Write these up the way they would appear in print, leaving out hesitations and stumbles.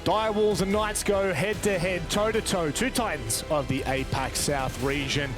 Direwolves and Knights go head-to-head, toe-to-toe, two titans of the APAC South region.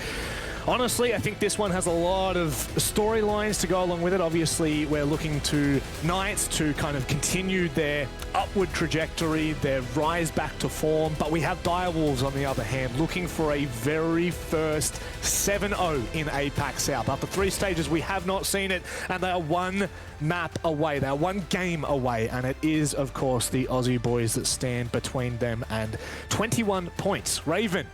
Honestly, I think this one has a lot of storylines to go along with it. Obviously, we're looking to Knights to kind of continue their upward trajectory, their rise back to form, but we have Direwolves on the other hand, looking for a very first 7-0 in APAC South. After 3 stages, we have not seen it, and they are one map away. They are one game away, and it is, of course, the Aussie boys that stand between them and 21 points. Raven,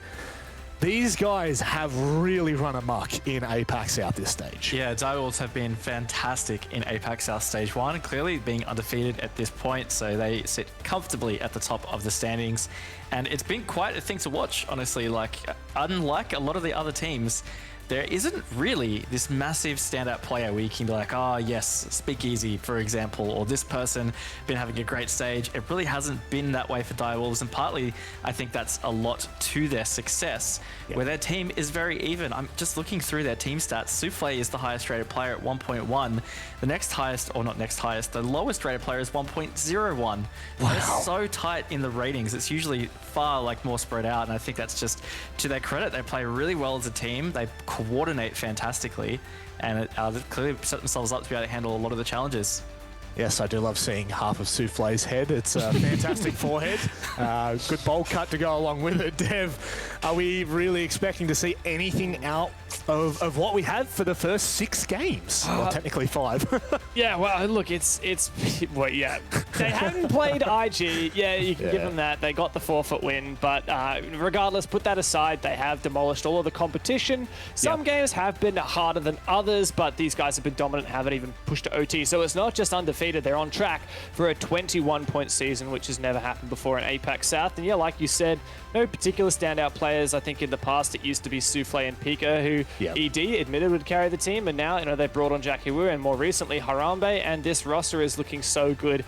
these guys have really run amok in APAC South this stage. Yeah, Direwolves have been fantastic in APAC South Stage 1, clearly being undefeated at this point, so they sit comfortably at the top of the standings. And it's been quite a thing to watch, honestly. Like, unlike a lot of the other teams, there isn't really this massive standout player where you can be like, oh yes, Speakeasy, for example, or this person been having a great stage. It really hasn't been that way for Direwolves, and partly I think that's a lot to their success, where their team is very even. I'm just looking through their team stats. Souffle is the highest rated player at 1.1. The next highest, or not next highest, the lowest rated player is 1.01. Wow. They're so tight in the ratings. It's usually far more spread out, and I think that's just to their credit. They play really well as a team. They coordinate fantastically, and they've clearly set themselves up to be able to handle a lot of the challenges. Yes, I do love seeing half of Souffle's head. It's a fantastic forehead. Good bowl cut to go along with it. Dev, are we really expecting to see anything out of what we have for the first 6 games? Well, technically 5. Yeah, well, look, well, yeah. They haven't played IG. Yeah, you can give them that. They got the forfeit win, but regardless, put that aside, they have demolished all of the competition. Some games have been harder than others, but these guys have been dominant, haven't even pushed to OT. So it's not just undefeated. They're on track for a 21-point season, which has never happened before in APAC South. And yeah, like you said, no particular standout players. I think in the past it used to be Souffle and Pika, who ED admitted would carry the team, and now they've brought on Jackie Wu and more recently Harambe, and this roster is looking so good.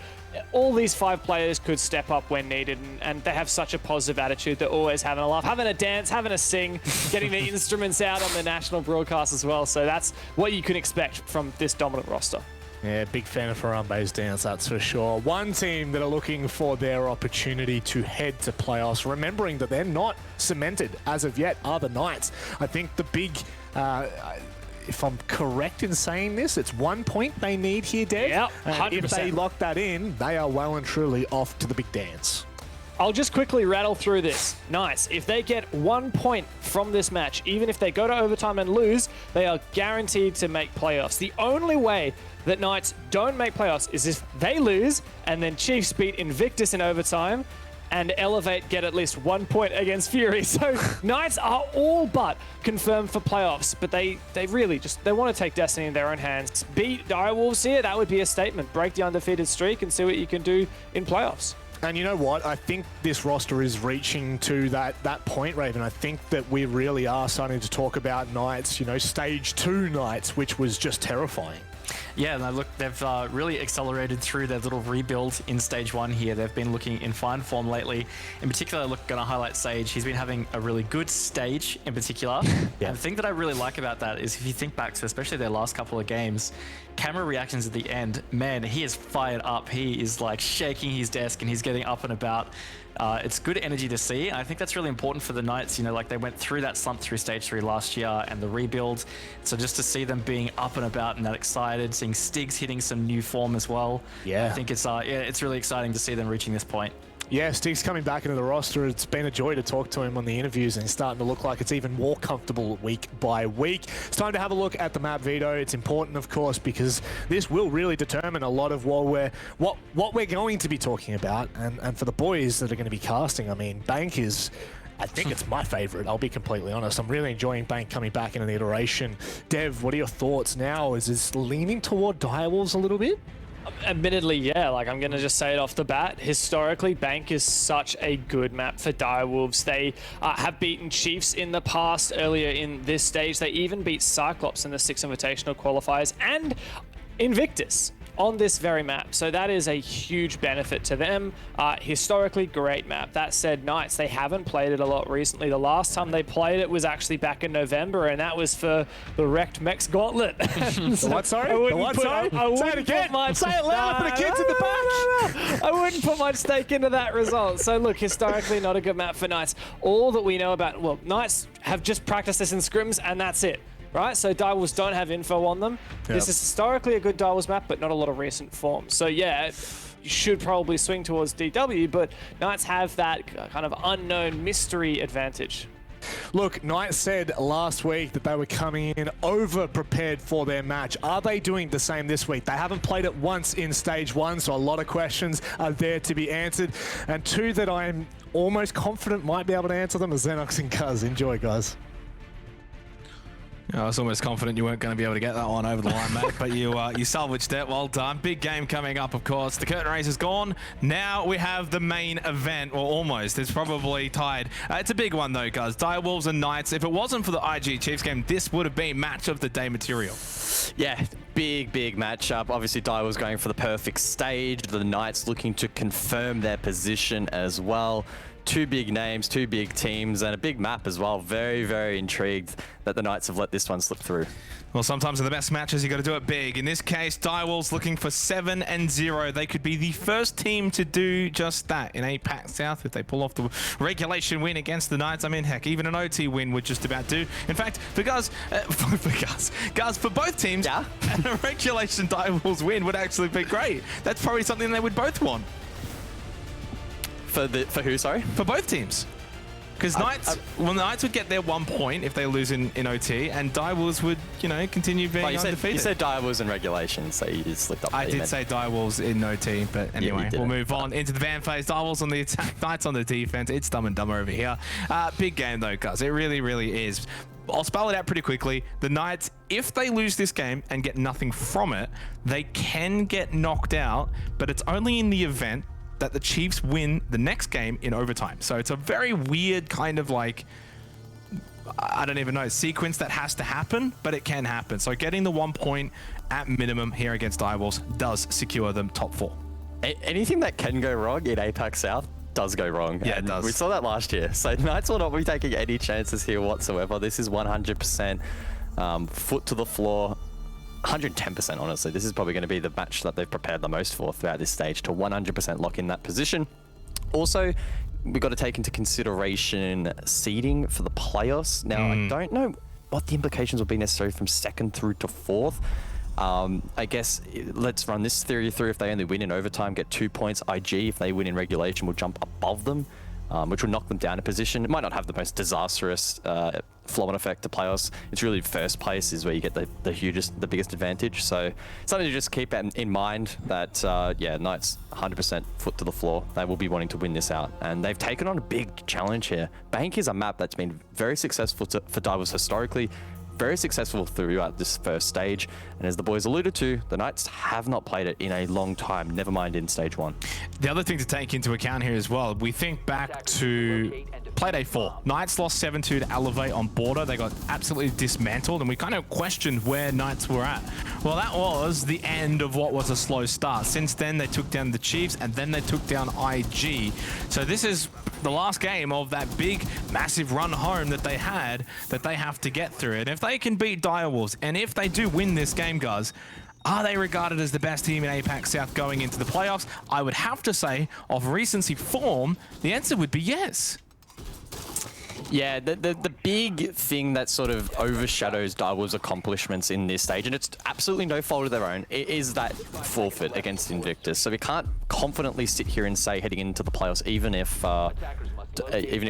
All these 5 players could step up when needed, and they have such a positive attitude. They're always having a laugh, having a dance, having a sing, getting their instruments out on the national broadcast as well. So that's what you can expect from this dominant roster. Yeah, big fan of Harambe's dance, that's for sure. One team that are looking for their opportunity to head to playoffs, remembering that they're not cemented as of yet, are the Knights. I think the big, if I'm correct in saying this, it's 1 point they need here, Dev. Yep, 100%. If they lock that in, they are well and truly off to the big dance. I'll just quickly rattle through this. Nice. If they get 1 point from this match, even if they go to overtime and lose, they are guaranteed to make playoffs. The only way that Knights don't make playoffs is if they lose and then Chiefs beat Invictus in overtime and Elevate get at least 1 point against Fury. So Knights are all but confirmed for playoffs, but they really they want to take destiny in their own hands. Beat Direwolves here, that would be a statement. Break the undefeated streak and see what you can do in playoffs. And you know what? I think this roster is reaching to that point, Raven. I think that we really are starting to talk about Knights, stage 2 Knights, which was just terrifying. Yeah, and look, they've really accelerated through their little rebuild in stage 1 here. They've been looking in fine form lately. In particular, going to highlight Sage. He's been having a really good stage in particular. And the thing that I really like about that is if you think back to especially their last couple of games, camera reactions at the end, man, he is fired up. He is shaking his desk and he's getting up and about. It's good energy to see. I think that's really important for the Knights. They went through that slump through stage 3 last year and the rebuild. So just to see them being up and about and that excited, seeing Stiggs hitting some new form as well. Yeah, I think it's really exciting to see them reaching this point. Yeah, Stiggs coming back into the roster. It's been a joy to talk to him on the interviews, and he's starting to look like it's even more comfortable week by week. It's time to have a look at the map, Vito. It's important, of course, because this will really determine a lot of what we're going to be talking about. And for the boys that are going to be casting, I mean, Bank is... I think it's my favorite, I'll be completely honest. I'm really enjoying Bank coming back into the iteration. Dev, what are your thoughts now? Is this leaning toward Direwolves a little bit? Admittedly, yeah. I'm going to just say it off the bat. Historically, Bank is such a good map for Direwolves. They have beaten Chiefs in the past earlier in this stage. They even beat Cyclops in the 6 Invitational qualifiers and Invictus. on this very map. So that is a huge benefit to them. Historically, great map. That said, Knights, they haven't played it a lot recently. The last time they played it was actually back in November, and that was for the Wrecked Mechs Gauntlet. The what, sorry? The what, sorry? Say it again. Say it loud for the kids in the back. I wouldn't put much stake into that result. So look, historically, not a good map for Knights. All that we know about, well, Knights have just practiced this in scrims, and that's it. Right, so Direwolves don't have info on them. Yep. This is historically a good Direwolves map, but not a lot of recent form. So yeah, you should probably swing towards DW, but Knights have that kind of unknown mystery advantage. Look, Knights said last week that they were coming in over-prepared for their match. Are they doing the same this week? They haven't played it once in Stage 1, so a lot of questions are there to be answered. And two that I'm almost confident might be able to answer them are Xenox and Cuz. Enjoy, guys. I was almost confident you weren't going to be able to get that one over the line, mate, but you salvaged it. Well done. Big game coming up, of course. The curtain raise is gone. Now we have the main event, or almost. It's probably tied. It's a big one, though, guys. Direwolves and Knights. If it wasn't for the IG Chiefs game, this would have been match of the day material. Yeah, big matchup. Obviously, Direwolves going for the perfect stage. The Knights looking to confirm their position as well. Two big names, two big teams, and a big map as well. Very intrigued that the Knights have let this one slip through. Well, sometimes in the best matches, you got to do it big. In this case, Direwolves looking for 7-0. They could be the first team to do just that in APAC South if they pull off the regulation win against the Knights. I mean, heck, even an OT win would just about do. In fact, for both teams, yeah, a regulation Direwolves win would actually be great. That's probably something they would both want. For who, sorry? For both teams. Because Knights, well, Knights would get their 1 point if they lose in OT, and Direwolves would, continue being undefeated. You said Direwolves in regulation, so you just slipped up. I did say Direwolves in OT, but anyway, we'll move on into the van phase. Direwolves on the attack, Knights on the defense. It's Dumb and Dumber over here. Big game though, guys. It really is. I'll spell it out pretty quickly. The Knights, if they lose this game and get nothing from it, they can get knocked out, but it's only in the event that the Chiefs win the next game in overtime. So it's a very weird kind of like, I don't even know, sequence that has to happen, but it can happen. So getting the 1 point at minimum here against Direwolves does secure them top 4. Anything that can go wrong in APAC South does go wrong. Yeah, it does. We saw that last year. So Knights will not be taking any chances here whatsoever. This is 100% foot to the floor. 110%, honestly. This is probably going to be the match that they've prepared the most for throughout this stage, to 100% lock in that position. Also, we've got to take into consideration seeding for the playoffs. Now, I don't know what the implications will be necessarily from 2nd through to 4th. I guess let's run this theory through. If they only win in overtime, get 2 points. IG, if they win in regulation, will jump above them, which will knock them down a position. It might not have the most disastrous flow-on effect to playoffs. It's really first place is where you get the biggest advantage. So something to just keep in mind that, yeah, Knights 100% foot to the floor. They will be wanting to win this out. And they've taken on a big challenge here. Bank is a map that's been very successful for Divers historically, very successful throughout this first stage. And as the boys alluded to, the Knights have not played it in a long time, never mind in stage 1. The other thing to take into account here as well, we think back to Playday 4. Knights lost 7-2 to Elevate on Border. They got absolutely dismantled, and we kind of questioned where Knights were at. Well, that was the end of what was a slow start. Since then, they took down the Chiefs, and then they took down IG. So this is the last game of that big, massive run home that they had, that they have to get through. And if they can beat Direwolves, and if they do win this game, guys, are they regarded as the best team in APAC South going into the playoffs? I would have to say, of recency form, the answer would be yes. Yeah, the big thing that sort of overshadows Direwolves' accomplishments in this stage, and it's absolutely no fault of their own, is that forfeit against Invictus. So we can't confidently sit here and say heading into the playoffs, even if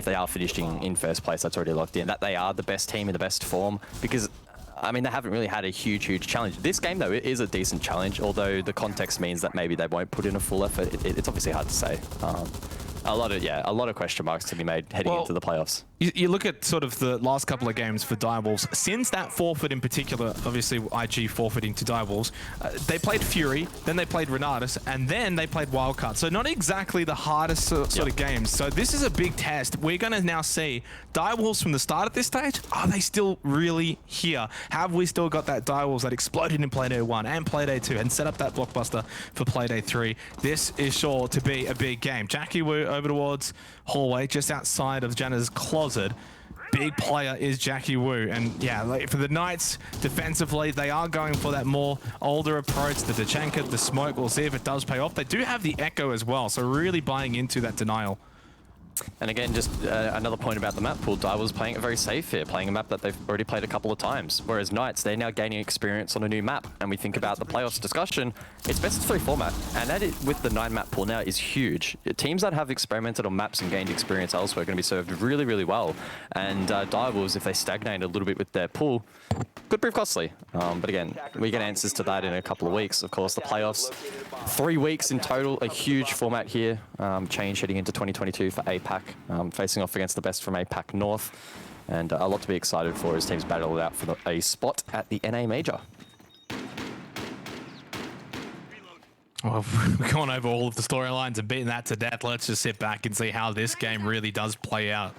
they are finishing in first place, that's already locked in, that they are the best team in the best form, because I mean, they haven't really had a huge challenge. This game, though, it is a decent challenge, although the context means that maybe they won't put in a full effort. It's obviously hard to say. A lot of question marks to be made heading into the playoffs. You look at sort of the last couple of games for Direwolves. Since that forfeit in particular, obviously IG forfeiting to Direwolves, they played Fury, then they played Renatus, and then they played Wildcard. So not exactly the hardest sort of games. So this is a big test. We're going to now see Direwolves from the start at this stage. Are they still really here? Have we still got that Direwolves that exploded in Playday 1 and Playday 2 and set up that blockbuster for Playday 3? This is sure to be a big game. Jackie Wu over towards hallway, just outside of Janna's closet. Big player is Jackie Wu, and yeah, like for the Knights defensively, they are going for that more older approach. The Tachanka, the smoke, we'll see if it does pay off. They do have the Echo as well, so really buying into that denial. And again, just another point about the map pool. Direwolves playing it very safe here, playing a map that they've already played a couple of times. Whereas Knights, they're now gaining experience on a new map. And we think about the playoffs discussion, it's best of 3 format. And that with the 9 map pool now is huge. Teams that have experimented on maps and gained experience elsewhere are going to be served really, really well. And Direwolves, if they stagnate a little bit with their pool, could prove costly. But again, we get answers to that in a couple of weeks. Of course, the playoffs, 3 weeks in total, a huge format here. Change heading into 2022 for APAC. Facing off against the best from APAC North, and a lot to be excited for as teams battle it out for a spot at the NA Major. Well, we've gone over all of the storylines and beaten that to death. Let's just sit back and see how this game really does play out.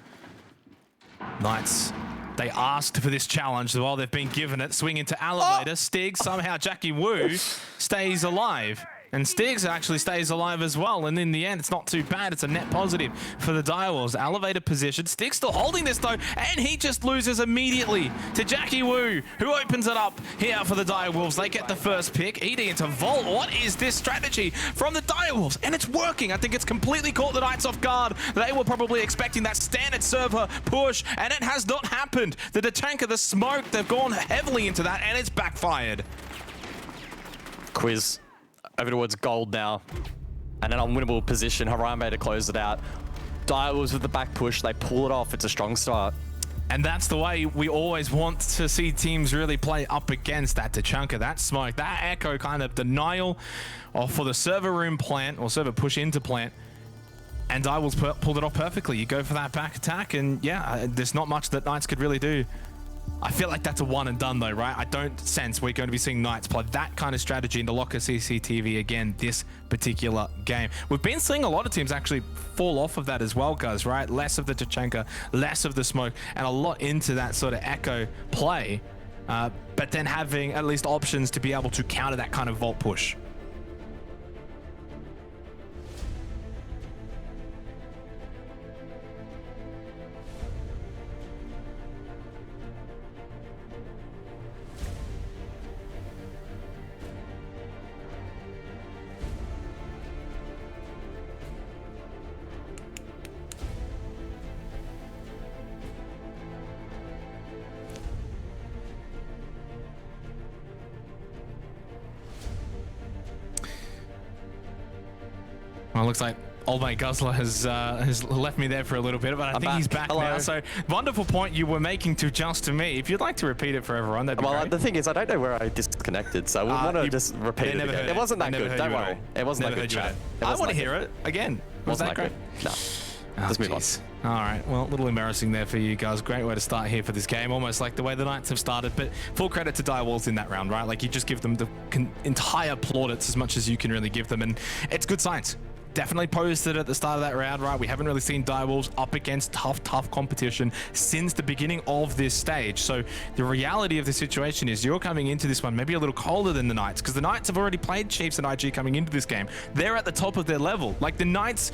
Knights, they asked for this challenge. While they've been given it, swing into Elevator. Stig, somehow Jackie Wu stays alive. And Stiggs actually stays alive as well, and in the end, it's not too bad. It's a net positive for the Direwolves. Elevator position. Stiggs still holding this though, and he just loses immediately to Jackie Wu, who opens it up here for the Direwolves. They get the first pick. ED into Volt. What is this strategy from the Direwolves? And it's working. I think it's completely caught the Knights off guard. They were probably expecting that standard server push, and it has not happened. The Tachanka, the smoke, they've gone heavily into that, and it's backfired. Quiz over towards gold now, and an unwinnable position. Harambe to close it out. Direwolves with the back push, they pull it off. It's a strong start. And that's the way we always want to see teams really play up against that Tachanka, that smoke, that Echo kind of denial for the server room plant, or server push into plant. And Direwolves pulled it off perfectly. You go for that back attack, and yeah, there's not much that Knights could really do. I feel like that's a one and done though, right? I don't sense we're going to be seeing Knights play that kind of strategy in the locker CCTV again this particular game. We've been seeing a lot of teams actually fall off of that as well, guys, right? Less of the Tachanka, less of the smoke, and a lot into that sort of Echo play, but then having at least options to be able to counter that kind of Volt push. Well, it looks like old mate Guzzler has left me there for a little bit, but I think he's back now. So wonderful point you were making to me. If you'd like to repeat it for everyone, that'd be great. The thing is, I don't know where I disconnected, so we want to just repeat it again. It wasn't that good. Don't worry. It wasn't that good, chat. I want to hear it again. Was that great? No. Let's move on. All right, well, a little embarrassing there for you guys. Great way to start here for this game, almost like the way the Knights have started, but full credit to Direwolves in that round, right? Like, you just give them the entire plaudits as much as you can really give them, and it's good science. Definitely posted at the start of that round, right? We haven't really seen Direwolves up against tough competition since the beginning of this stage. So the reality of the situation is you're coming into this one maybe a little colder than the Knights, because the Knights have already played Chiefs and IG coming into this game. They're at the top of their level. Like, the Knights,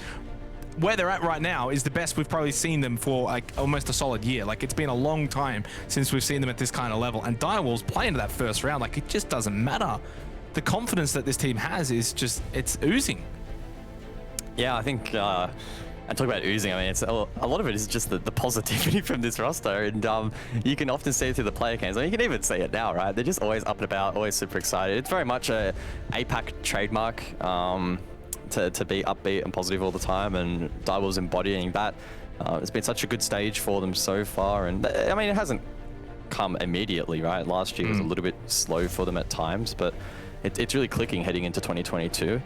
where they're at right now, is the best we've probably seen them for like almost a solid year. Like, it's been a long time since we've seen them at this kind of level. And Direwolves playing that first round, like, it just doesn't matter. The confidence that this team has is just, it's oozing. Yeah, I think, and talk about oozing, I mean, it's a lot of it is just the positivity from this roster, and you can often see it through the player cams. I mean, you can even see it now, right? They're just always up and about, always super excited. It's very much a APAC trademark to be upbeat and positive all the time, and Direwolves embodying that. It's been such a good stage for them so far, and I mean, it hasn't come immediately, right? Last year was a little bit slow for them at times, but it's really clicking heading into 2022.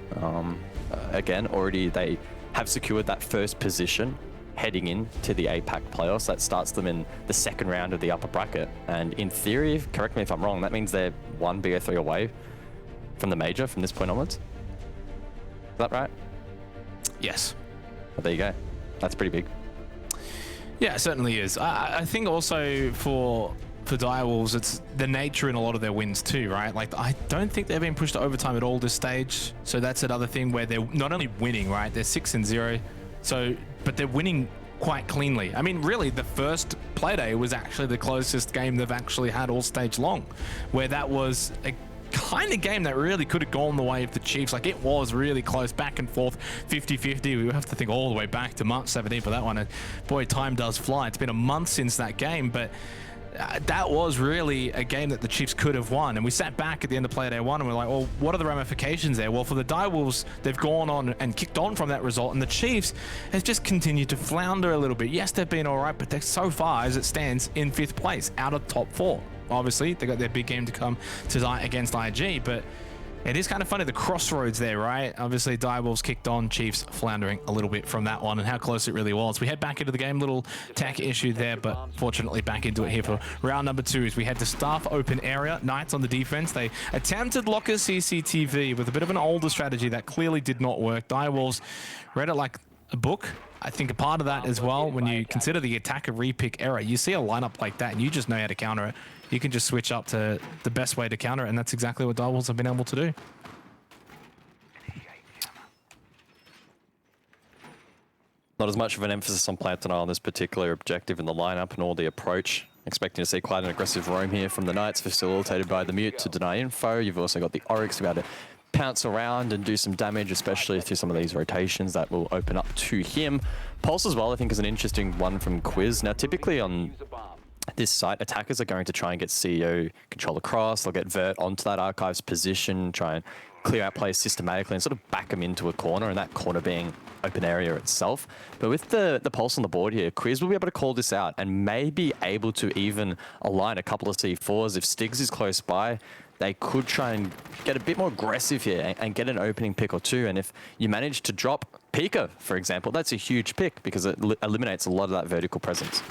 Again, already they have secured that first position heading into the APAC playoffs. That starts them in the second round of the upper bracket. And in theory, correct me if I'm wrong, that means they're one BO3 away from the major from this point onwards. Is that right? Yes. Well, there you go. That's pretty big. Yeah, it certainly is. I think also for Direwolves, it's the nature in a lot of their wins too, right? Like, I don't think they've been pushed to overtime at all this stage. So that's another thing where they're not only winning, right? They're 6-0. So, but they're winning quite cleanly. I mean, really, the first Playday was actually the closest game they've actually had all stage long, where that was a kind of game that really could have gone the way of the Chiefs. Like, it was really close, back and forth, 50-50. We have to think all the way back to March 17th for that one. And boy, time does fly. It's been a month since that game, but that was really a game that the Chiefs could have won. And we sat back at the end of Playday 1 and we're like, well, what are the ramifications there? Well, for the Direwolves, they've gone on and kicked on from that result, and the Chiefs has just continued to flounder a little bit. Yes, they've been all right, but they're so far, as it stands, in 5th place out of top 4. Obviously, they got their big game to come tonight against IG, but it is kind of funny, the crossroads there, right? Obviously, Direwolves kicked on, Chiefs floundering a little bit from that one, and how close it really was. We head back into the game, little tech issue there, but fortunately back into it here for round number 2 as we head to staff open area. Knights on the defense. They attempted locker CCTV with a bit of an older strategy that clearly did not work. Direwolves read it like a book. I think a part of that as well, when you consider the attacker repick error, you see a lineup like that and you just know how to counter it. You can just switch up to the best way to counter it, and that's exactly what Direwolves have been able to do. Not as much of an emphasis on plant denial on this particular objective in the lineup and all the approach. Expecting to see quite an aggressive roam here from the Knights, facilitated by the Mute to deny info. You've also got the Oryx to be able to pounce around and do some damage, especially through some of these rotations that will open up to him. Pulse as well, I think, is an interesting one from Quiz. Now, typically on this site, attackers are going to try and get CEO control across. They'll get Vert onto that Archives position, try and clear out players systematically and sort of back them into a corner, and that corner being open area itself. But with the Pulse on the board here, Quiz will be able to call this out and may be able to even align a couple of C4s. If Stigs is close by, they could try and get a bit more aggressive here and get an opening pick or two. And if you manage to drop Pika, for example, that's a huge pick because it eliminates a lot of that vertical presence.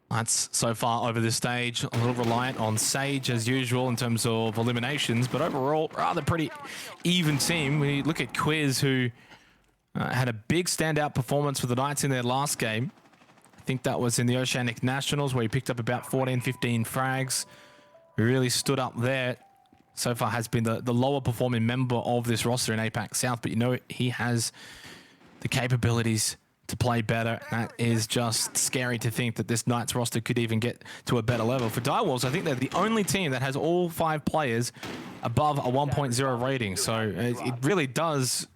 That's so far over this stage, a little reliant on Sage as usual in terms of eliminations, but overall, rather pretty even team. We look at Quiz, who had a big standout performance for the Knights in their last game. I think that was in the Oceanic Nationals, where he picked up about 14, 15 frags. He really stood up there. So far has been the lower performing member of this roster in APAC South, but you know, he has the capabilities to play better. That is just scary to think that this Knights roster could even get to a better level. For Direwolves, I think they're the only team that has all 5 players above a 1.0 rating. So it really does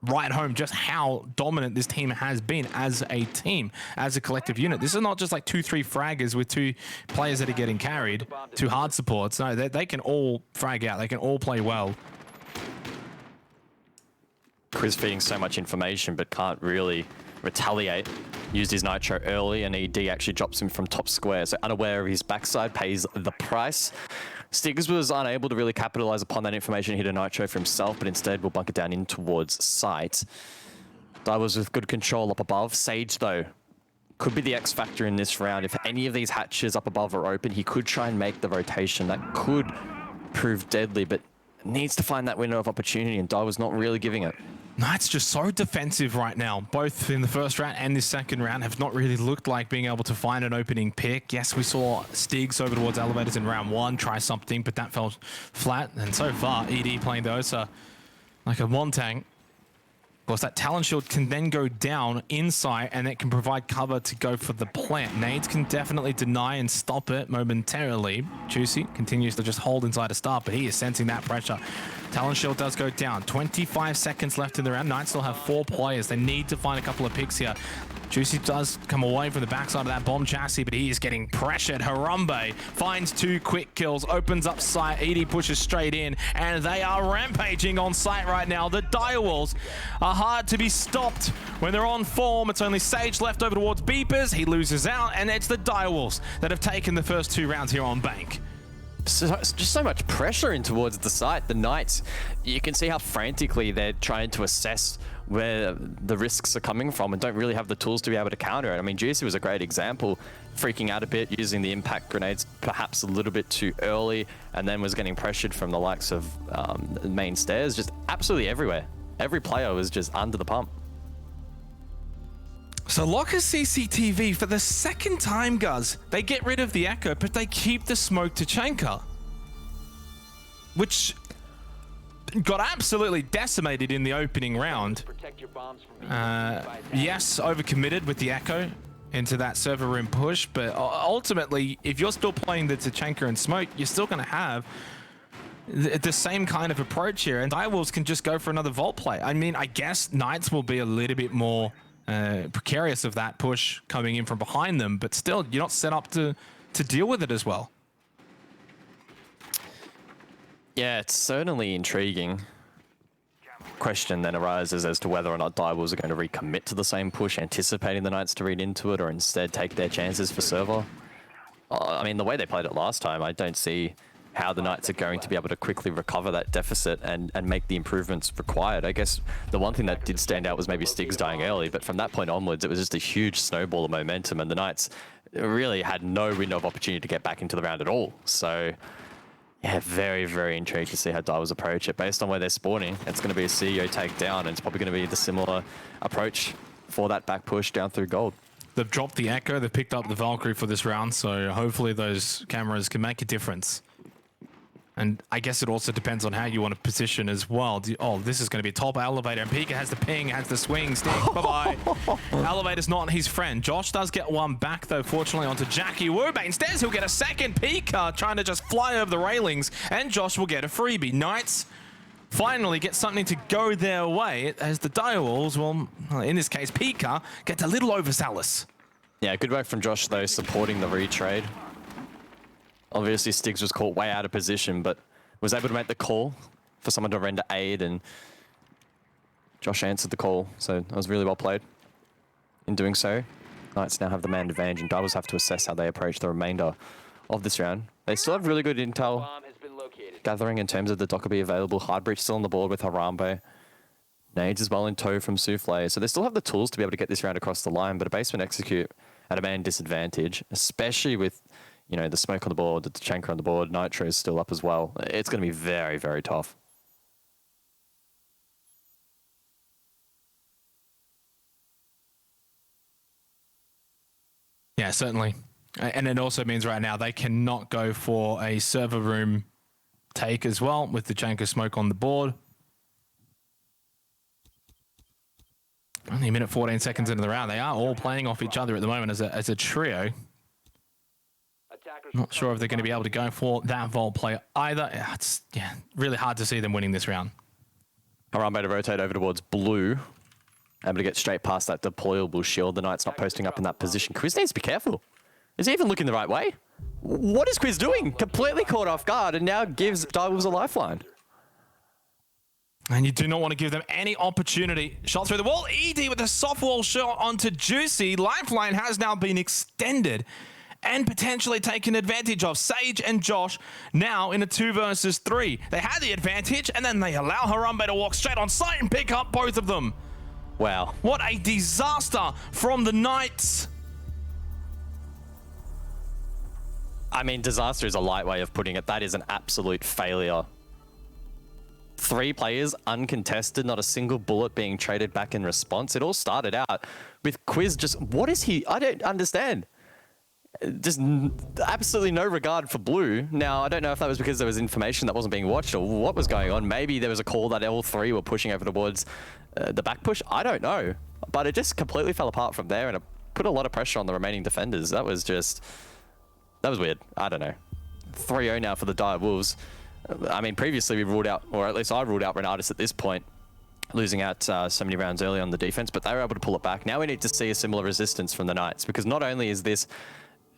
write home just how dominant this team has been as a team, as a collective unit. This is not just like 2-3 fraggers with 2 players that are getting carried, 2 hard supports. No, they can all frag out. They can all play well. Quiz feeding so much information, but can't really retaliate. Used his Nitro early, and ED actually drops him from top square. So unaware of his backside, pays the price. Stigs was unable to really capitalize upon that information, hit a Nitro for himself, but instead will bunker down in towards site. Divers with good control up above. Sage, though, could be the X factor in this round. If any of these hatches up above are open, he could try and make the rotation. That could prove deadly, but needs to find that window of opportunity, and Diver's not really giving it. Knights just so defensive right now, both in the first round and this second round, have not really looked like being able to find an opening pick. Yes, we saw Stigs over towards Elevators in round 1 try something, but that fell flat. And so far, ED playing the Osa like a Montang. Of course, that Talon Shield can then go down inside, and it can provide cover to go for the plant. Nades can definitely deny and stop it momentarily. Juicy continues to just hold inside a start, but he is sensing that pressure Talon Shield does go down. 25 seconds left in the round. Knights still have 4 players. They need to find a couple of picks here. Juicy does come away from the backside of that bomb chassis, but he is getting pressured. Harambe finds 2 quick kills, opens up sight. Edie pushes straight in, and they are rampaging on site right now. The Direwolves are hard to be stopped when they're on form. It's only Sage left over towards Beepers. He loses out, and it's the Direwolves that have taken the first 2 rounds here on Bank. Just so much pressure in towards the site. The Knights, you can see how frantically they're trying to assess where the risks are coming from and don't really have the tools to be able to counter it. I mean, Juicy was a great example, freaking out a bit, using the impact grenades perhaps a little bit too early, and then was getting pressured from the likes of the main stairs, just absolutely everywhere. Every player was just under the pump. So Locker CCTV for the second time, Guz. They get rid of the Echo, but they keep the smoke to Chenka, which got absolutely decimated in the opening round. Yes, overcommitted with the Echo into that server room push, but ultimately, if you're still playing the Tachanka and smoke, you're still going to have the same kind of approach here, and Direwolves can just go for another vault play. I mean, I guess Knights will be a little bit more precarious of that push coming in from behind them, but still, you're not set up to deal with it as well. Yeah, it's certainly intriguing. Question then arises as to whether or not Direwolves are going to recommit to the same push, anticipating the Knights to read into it, or instead take their chances for server. I mean, the way they played it last time, I don't see how the Knights are going to be able to quickly recover that deficit and make the improvements required. I guess the one thing that did stand out was maybe Stiggs dying early, but from that point onwards, it was just a huge snowball of momentum, and the Knights really had no window of opportunity to get back into the round at all. So yeah, very, very intrigued to see how Direwolves approach it. Based on where they're spawning, it's going to be a CEO takedown, and it's probably going to be the similar approach for that back push down through gold. They've dropped the Echo, they've picked up the Valkyrie for this round, so hopefully those cameras can make a difference. And I guess it also depends on how you want to position as well. Oh, this is going to be a top elevator, and Pika has the ping, has the swing stick. Bye-bye. Elevator's not his friend. Josh does get one back, though, fortunately, onto Jackie Wubei. Instead, he'll get a second. Pika trying to just fly over the railings, and Josh will get a freebie. Knights finally get something to go their way, as the Direwolves, well, in this case, Pika, gets a little overzealous. Yeah, good work from Josh, though, supporting the retrade. Obviously, Stiggs was caught way out of position, but was able to make the call for someone to render aid, and Josh answered the call, so that was really well played. In doing so, Knights now have the man advantage, and Divers have to assess how they approach the remainder of this round. They still have really good intel gathering in terms of the Dockerby available. Hardbreach still on the board with Harambe. Nades as well in tow from Souffle, so they still have the tools to be able to get this round across the line, but a basement execute at a man disadvantage, especially with, you know, the smoke on the board, the Tachanka on the board, Nitro is still up as well. It's going to be very, very tough. Yeah, certainly. And it also means right now they cannot go for a server room take as well with the Tachanka smoke on the board. Only a minute 14 seconds into the round. They are all playing off each other at the moment as a trio. Not sure if they're going to be able to go for that vault play either. It's really hard to see them winning this round. Harambe to rotate over towards blue. Able to get straight past that deployable shield. The Knight's not posting up in that position. Quiz needs to be careful. Is he even looking the right way? What is Quiz doing? Completely caught off guard and now gives Direwolves a lifeline. And you do not want to give them any opportunity. Shot through the wall. ED with a soft wall shot onto Juicy. Lifeline has now been extended and potentially taken advantage of. Sage and Josh now in a 2 versus 3. They had the advantage, and then they allow Harambe to walk straight on site and pick up both of them. Wow. What a disaster from the Knights. I mean, disaster is a light way of putting it. That is an absolute failure. 3 players uncontested, not a single bullet being traded back in response. It all started out with Quiz just, what is he? I don't understand. Just absolutely no regard for blue. Now, I don't know if that was because there was information that wasn't being watched or what was going on. Maybe there was a call that all 3 were pushing over towards the back push. I don't know. But it just completely fell apart from there, and it put a lot of pressure on the remaining defenders. That was weird. I don't know. 3-0 now for the Direwolves. I mean, previously we ruled out, or at least I ruled out Renatus at this point, losing out so many rounds early on the defense, but they were able to pull it back. Now we need to see a similar resistance from the Knights, because not only is this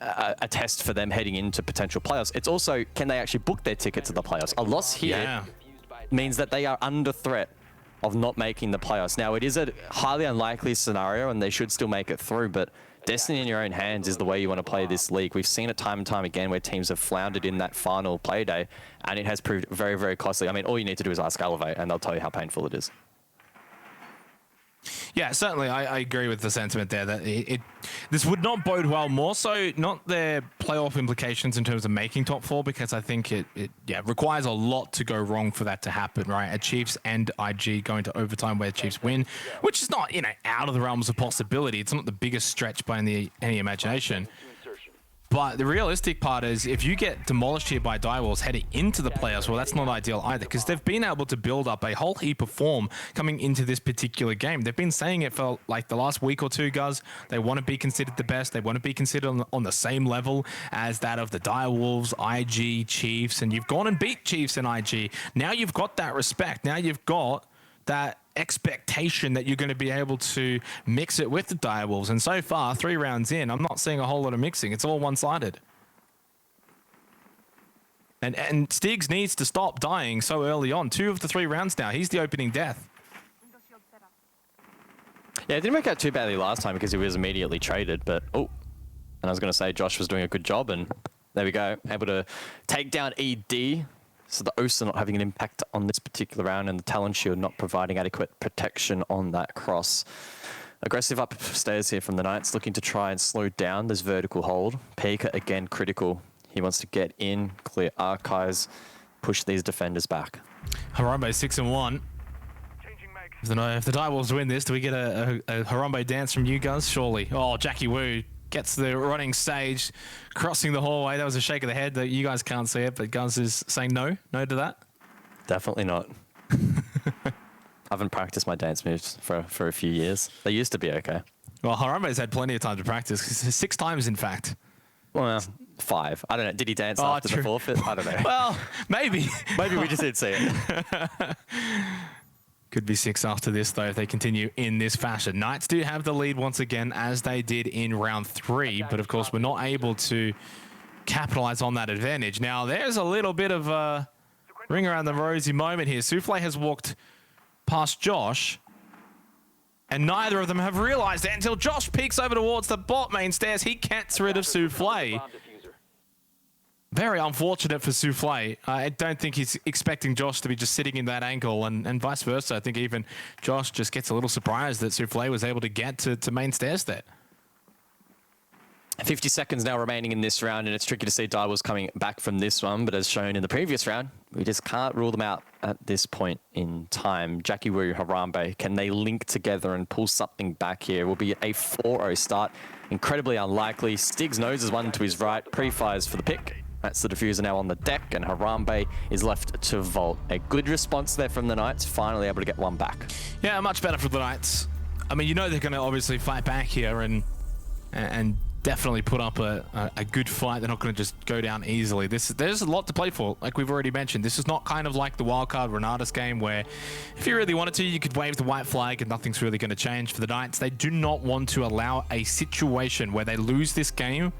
a test for them heading into potential playoffs, it's also, can they actually book their ticket to the playoffs? A loss here means that they are under threat of not making the playoffs. Now, it is a highly unlikely scenario, and they should still make it through, but destiny in your own hands is the way you want to play this league. We've seen it time and time again where teams have floundered in that final Playday, and it has proved very, very costly. I mean, all you need to do is ask Elevate, and they'll tell you how painful it is. Yeah, certainly, I agree with the sentiment there that this would not bode well. More so, not their playoff implications in terms of making top four, because I think it requires a lot to go wrong for that to happen, right? A Chiefs and IG going to overtime where Chiefs win, which is not out of the realms of possibility. It's not the biggest stretch by any imagination. But the realistic part is, if you get demolished here by Direwolves heading into the playoffs, well, that's not ideal either, because they've been able to build up a whole heap of form coming into this particular game. They've been saying it for like the last week or two, guys. They want to be considered the best. They want to be considered on the same level as that of the Direwolves, IG, Chiefs, and you've gone and beat Chiefs and IG. Now you've got that respect. Now you've got that expectation that you're going to be able to mix it with the Direwolves. And so far, 3 rounds in, I'm not seeing a whole lot of mixing. It's all one-sided. And Stiggs needs to stop dying so early on. 2 of the 3 rounds now. He's the opening death. Yeah, it didn't work out too badly last time because he was immediately traded, but and I was going to say Josh was doing a good job, and there we go. Able to take down ED. So the Osa not having an impact on this particular round, and the Talon Shield not providing adequate protection on that cross. Aggressive upstairs here from the Knights, looking to try and slow down this vertical hold. Pika again critical. He wants to get in, clear archives, push these defenders back. Harambe 6-1. If the Direwolves win this, do we get a Harambe dance from you guys? Surely. Oh, Jackie Wu gets the running stage, crossing the hallway. That was a shake of the head that you guys can't see it, but Guz is saying no to that. Definitely not. I haven't practiced my dance moves for a few years. They used to be okay. Well, Harambe's had plenty of time to practice, 6 times in fact. Well, 5. I don't know. Did he dance after the forfeit? I don't know. Well, maybe. Maybe we just didn't see it. Could be 6 after this, though, if they continue in this fashion. Knights do have the lead once again, as they did in round 3, but of course we're not able to capitalize on that advantage. Now, there's a little bit of a ring around the rosy moment here. Souffle has walked past Josh, and neither of them have realized it until Josh peeks over towards the bot main stairs. He gets rid of Souffle. Very unfortunate for Souffle. I don't think he's expecting Josh to be just sitting in that angle, and vice versa. I think even Josh just gets a little surprised that Souffle was able to get to main stairs there. 50 seconds now remaining in this round, and it's tricky to see Direwolves coming back from this one, but as shown in the previous round, we just can't rule them out at this point in time. Jackie Wu, Harambe, can they link together and pull something back here? It will be a 4-0 start. Incredibly unlikely. Stiggs noses one to his right, pre-fires for the pick. That's the diffuser now on the deck, and Harambe is left to vault. A good response there from the Knights, finally able to get one back. Yeah, much better for the Knights. I mean, they're going to obviously fight back here and definitely put up a good fight. They're not going to just go down easily. There's a lot to play for, like we've already mentioned. This is not kind of like the wildcard Renatus game where if you really wanted to, you could wave the white flag and nothing's really going to change. For the Knights, they do not want to allow a situation where they lose this game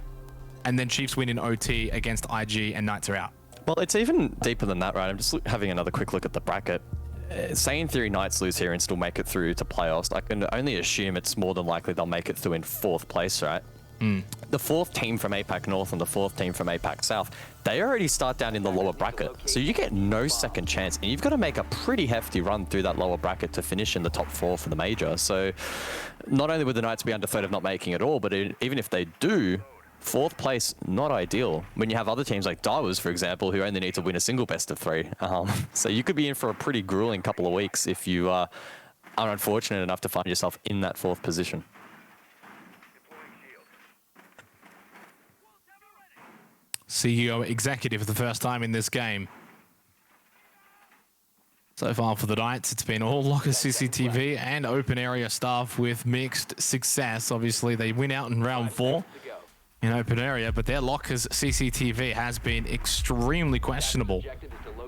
and then Chiefs win in OT against IG and Knights are out. Well, it's even deeper than that, right? I'm just having another quick look at the bracket. Say in theory Knights lose here and still make it through to playoffs, I can only assume it's more than likely they'll make it through in 4th place, right? The 4th team from APAC North and the 4th team from APAC South, they already start down in the lower bracket. So you get no second chance, and you've got to make a pretty hefty run through that lower bracket to finish in the top 4 for the major. So not only would the Knights be under threat of not making it all, but even if they do, 4th place, not ideal. When you have other teams like Direwolves, for example, who only need to win a single best of 3. So you could be in for a pretty grueling couple of weeks if you are unfortunate enough to find yourself in that 4th position. CEO executive for the first time in this game. So far for the Knights, it's been all locker CCTV and open area staff with mixed success. Obviously, they win out in round 4 in open area, but their lockers CCTV has been extremely questionable.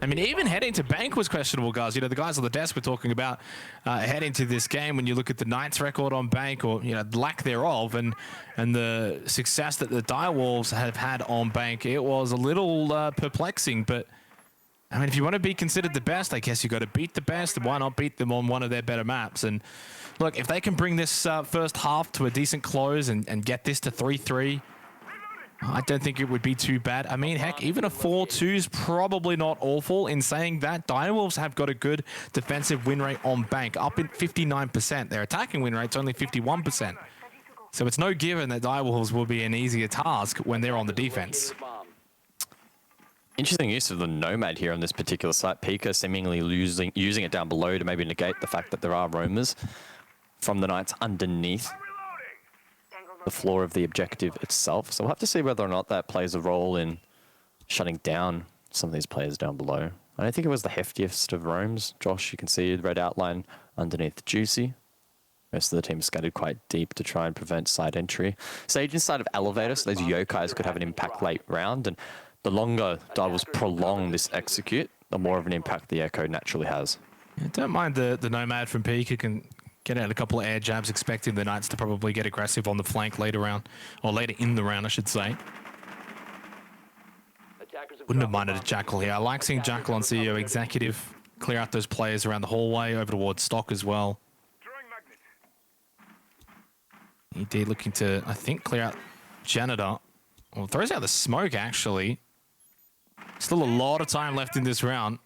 I mean, even heading to Bank was questionable, guys. You know, the guys on the desk were talking about heading to this game when you look at the Knights' record on Bank, or, you know, lack thereof, and the success that the Direwolves have had on Bank. It was a little perplexing, but I mean, if you want to be considered the best, I guess you got to beat the best. Why not beat them on one of their better maps? And look, if they can bring this first half to a decent close and get this to 3-3, I don't think it would be too bad. I mean, heck, even a 4-2 is probably not awful. In saying that, Direwolves have got a good defensive win rate on Bank, up in 59%. Their attacking win rate's only 51%. So it's no given that Direwolves will be an easier task when they're on the defense. Interesting use of the Nomad here on this particular site. Pika seemingly using it down below to maybe negate the fact that there are roamers from the Knights underneath the floor of the objective itself. So we'll have to see whether or not that plays a role in shutting down some of these players down below. I don't think it was the heftiest of roams. Josh, you can see the red outline underneath Juicy. Most of the team scattered quite deep to try and prevent side entry. Sage inside of Elevator, so those Yokais could have an impact late round, and the longer Divers prolong this execute, the more of an impact the Echo naturally has. Yeah, don't mind the Nomad from Pika can get out a couple of air jabs, expecting the Knights to probably get aggressive on the flank later round, or later in the round, I should say. Wouldn't have minded a Jackal here. I like seeing Jackal on CEO Executive clear out those players around the hallway, over towards Stock as well. ED looking to, I think, clear out Janitor. Well, throws out the smoke, actually. Still a lot of time left in this round.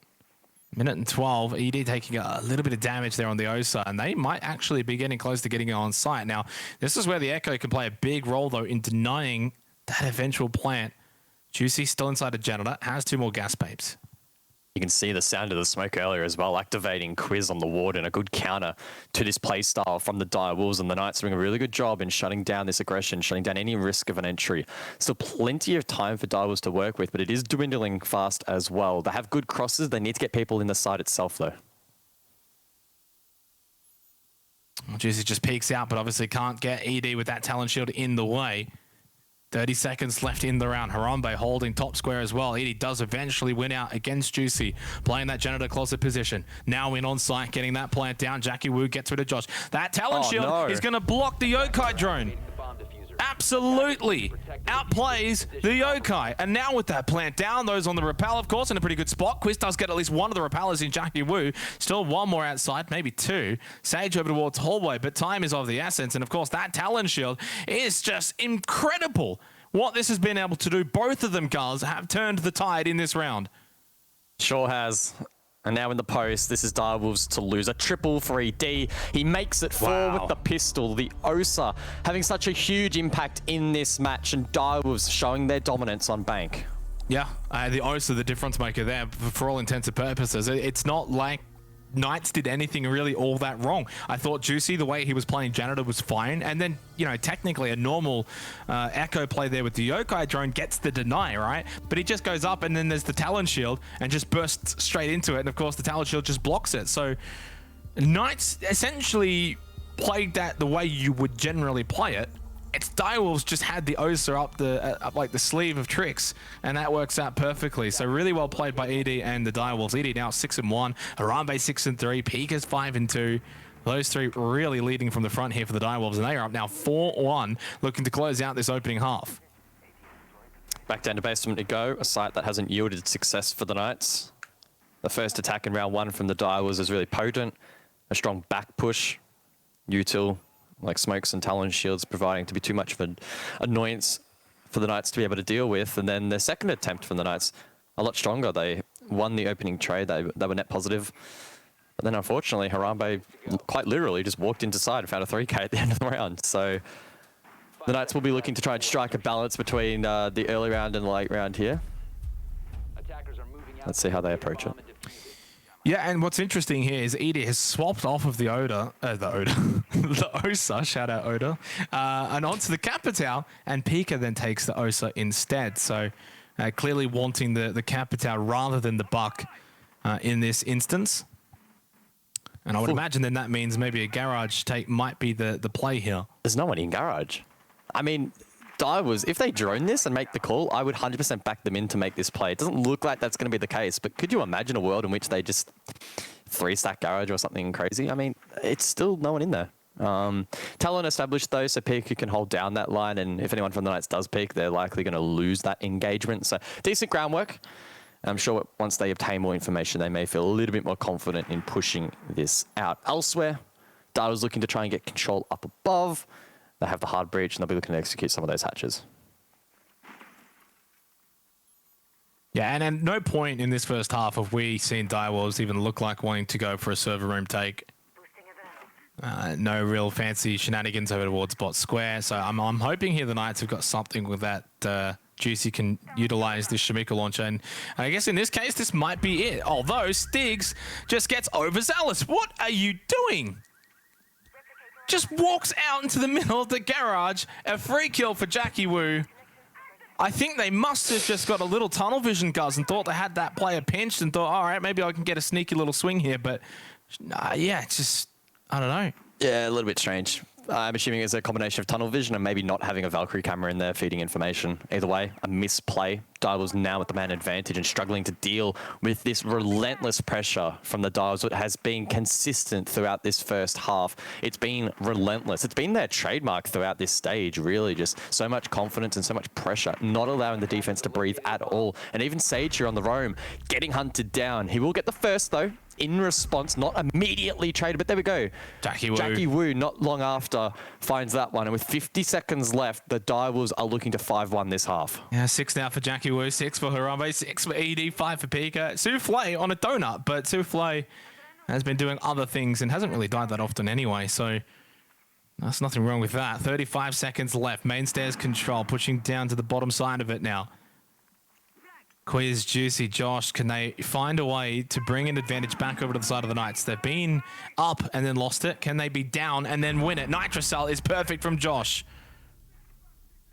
Minute and 12. ED taking a little bit of damage there on the OSA, and they might actually be getting close to getting it on site. Now, this is where the Echo can play a big role, though, in denying that eventual plant. Juicy still inside a Janitor, has 2 more gas babes. You can see the sound of the smoke earlier as well, activating Quiz on the Warden, a good counter to this play style from the Dire Wolves, and the Knights doing a really good job in shutting down this aggression, shutting down any risk of an entry. Still plenty of time for Dire Wolves to work with, but it is dwindling fast as well. They have good crosses, they need to get people in the side itself though. Well, Juicy just peeks out, but obviously can't get ED with that talent shield in the way. 30 seconds left in the round. Harambe holding top square as well. Edie does eventually win out against Juicy, playing that Janitor closet position. Now in on site, getting that plant down. Jackie Wu gets rid of Josh. That talent shield is going to block the Yokai drone. Absolutely outplays the Yokai. And now with that plant down, those on the rappel, of course, in a pretty good spot. Quiz does get at least one of the rappellers in Jackie Wu. Still one more outside, maybe 2. Sage over towards hallway, but time is of the essence. And of course, that talent shield is just incredible. What this has been able to do, both of them, guys, have turned the tide in this round. Sure has. And now in the post, this is Direwolves to lose a triple for ED. He makes it 4 with the pistol. The OSA having such a huge impact in this match, and Direwolves showing their dominance on Bank. Yeah, the OSA, the difference maker there, for all intents and purposes. It's not like Knights did anything really all that wrong. I thought Juicy, the way he was playing Janitor, was fine. And then, you know, technically a normal Echo play there with the Yokai drone gets the deny, right? But he just goes up and then there's the talent shield and just bursts straight into it. And of course, the talent shield just blocks it. So Knights essentially played that the way you would generally play it. It's Direwolves just had the OSA up like the sleeve of tricks, and that works out perfectly. So really well played by ED and the Direwolves. ED now 6-1, Harambe 6-3, Pika's 5-2. Those 3 really leading from the front here for the Direwolves, and they are up now 4-1, looking to close out this opening half. Back down to basement to go, a site that hasn't yielded success for the Knights. The first attack in round 1 from the Direwolves is really potent. A strong back push, util, like smokes and talon shields providing to be too much of an annoyance for the Knights to be able to deal with. And then their second attempt from the Knights, a lot stronger. They won the opening trade. They were net positive. But then unfortunately, Harambe quite literally just walked into side and found a 3K at the end of the round. So the Knights will be looking to try and strike a balance between the early round and the late round here. Let's see how they approach it. Yeah, and what's interesting here is Edie has swapped off of the the OSA, shout out Oda, and onto the Capitao, and Pika then takes the OSA instead. So clearly wanting the Capitao rather than the Buck in this instance. And I would imagine then that means maybe a garage take might be the play here. There's no one in garage. I mean, Divers, if they drone this and make the call, I would 100% back them in to make this play. It doesn't look like that's going to be the case, but could you imagine a world in which they just 3-stack garage or something crazy? I mean, it's still no one in there. Talon established though, so Pika can hold down that line, and if anyone from the Knights does peek, they're likely going to lose that engagement. So decent groundwork. I'm sure once they obtain more information, they may feel a little bit more confident in pushing this out elsewhere. Data's looking to try and get control up above. They have the hard breach, and they'll be looking to execute some of those hatches. Yeah, and at no point in this first half have we seen Direwolves even look like wanting to go for a server room take. No real fancy shenanigans over towards bot square. So I'm hoping here the Knights have got something with that Juicy can utilize this Shamika launcher. And I guess in this case, this might be it. Although Stigs just gets overzealous. What are you doing? Just walks out into the middle of the garage. A free kill for Jackie Wu. I think they must have just got a little tunnel vision, guys, and thought they had that player pinched and thought, all right, maybe I can get a sneaky little swing here. But yeah, it's just, I don't know. Yeah, a little bit strange. I'm assuming it's a combination of tunnel vision and maybe not having a Valkyrie camera in there feeding information. Either way, a misplay. Dials now with the man advantage and struggling to deal with this relentless pressure from the Dials that has been consistent throughout this first half. It's been relentless. It's been their trademark throughout this stage, really. Just so much confidence and so much pressure, not allowing the defense to breathe at all. And even Sage here on the roam, getting hunted down. He will get the first, though. In response, not immediately traded, but there we go. Jackie Wu, not long after, finds that one. And with 50 seconds left, the Direwolves are looking to 5-1 this half. Yeah, 6 now for Jackie Wu, 6 for Harambe, 6 for ED, 5 for Pika. Souffle on a donut, but Souffle has been doing other things and hasn't really died that often anyway, so there's nothing wrong with that. 35 seconds left. Main stairs control, pushing down to the bottom side of it now. Quiz, Juicy, Josh, can they find a way to bring an advantage back over to the side of the Knights? They've been up and then lost it. Can they be down and then win it? Nitrocell is perfect from Josh.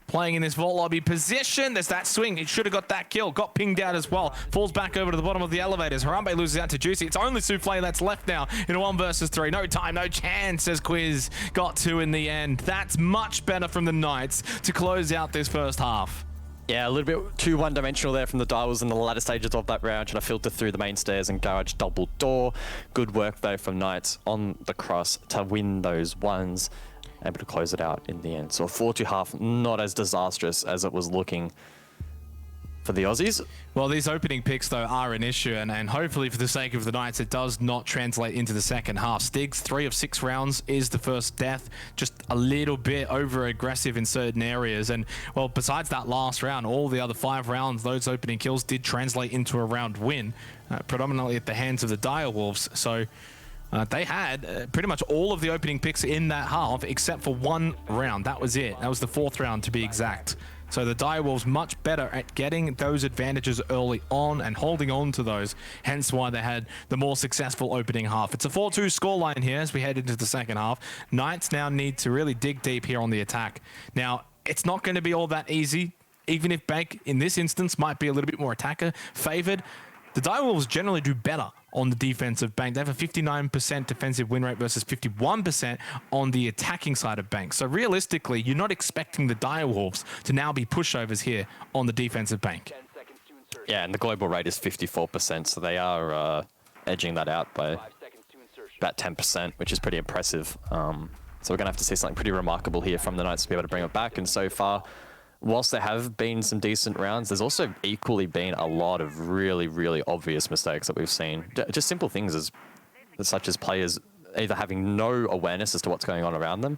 Playing in this vault lobby position. There's that swing. He should have got that kill. Got pinged out as well. Falls back over to the bottom of the elevators. Harambe loses out to Juicy. It's only Souffle that's left now in a 1 versus 3. No time, no chance, says Quiz. Got 2 in the end. That's much better from the Knights to close out this first half. Yeah, a little bit too one-dimensional there from the Dials in the latter stages of that round, trying to filter through the main stairs and garage double door. Good work, though, from Knights on the cross to win those ones. Able to close it out in the end. So a 4-2 half, not as disastrous as it was looking for the Aussies. Well, these opening picks, though, are an issue, and hopefully for the sake of the Knights, it does not translate into the second half. Stigs, 3 of 6 rounds is the first death, just a little bit over-aggressive in certain areas. And, well, besides that last round, all the other 5 rounds, those opening kills did translate into a round win, predominantly at the hands of the Direwolves. So they had pretty much all of the opening picks in that half, except for 1 round. That was it. That was the 4th round, to be exact. So the Direwolves much better at getting those advantages early on and holding on to those, hence why they had the more successful opening half. It's a 4-2 scoreline here as we head into the second half. Knights now need to really dig deep here on the attack. Now, it's not going to be all that easy, even if Bank in this instance might be a little bit more attacker favored. The Direwolves generally do better on the defensive Bank. They have a 59% defensive win rate versus 51% on the attacking side of Bank. So realistically, you're not expecting the Direwolves to now be pushovers here on the defensive Bank. Yeah, and the global rate is 54%, so they are edging that out by about 10%, which is pretty impressive. So we're going to have to see something pretty remarkable here from the Knights to be able to bring it back. And so far, whilst there have been some decent rounds, there's also equally been a lot of really, really obvious mistakes that we've seen. Just simple things such as players either having no awareness as to what's going on around them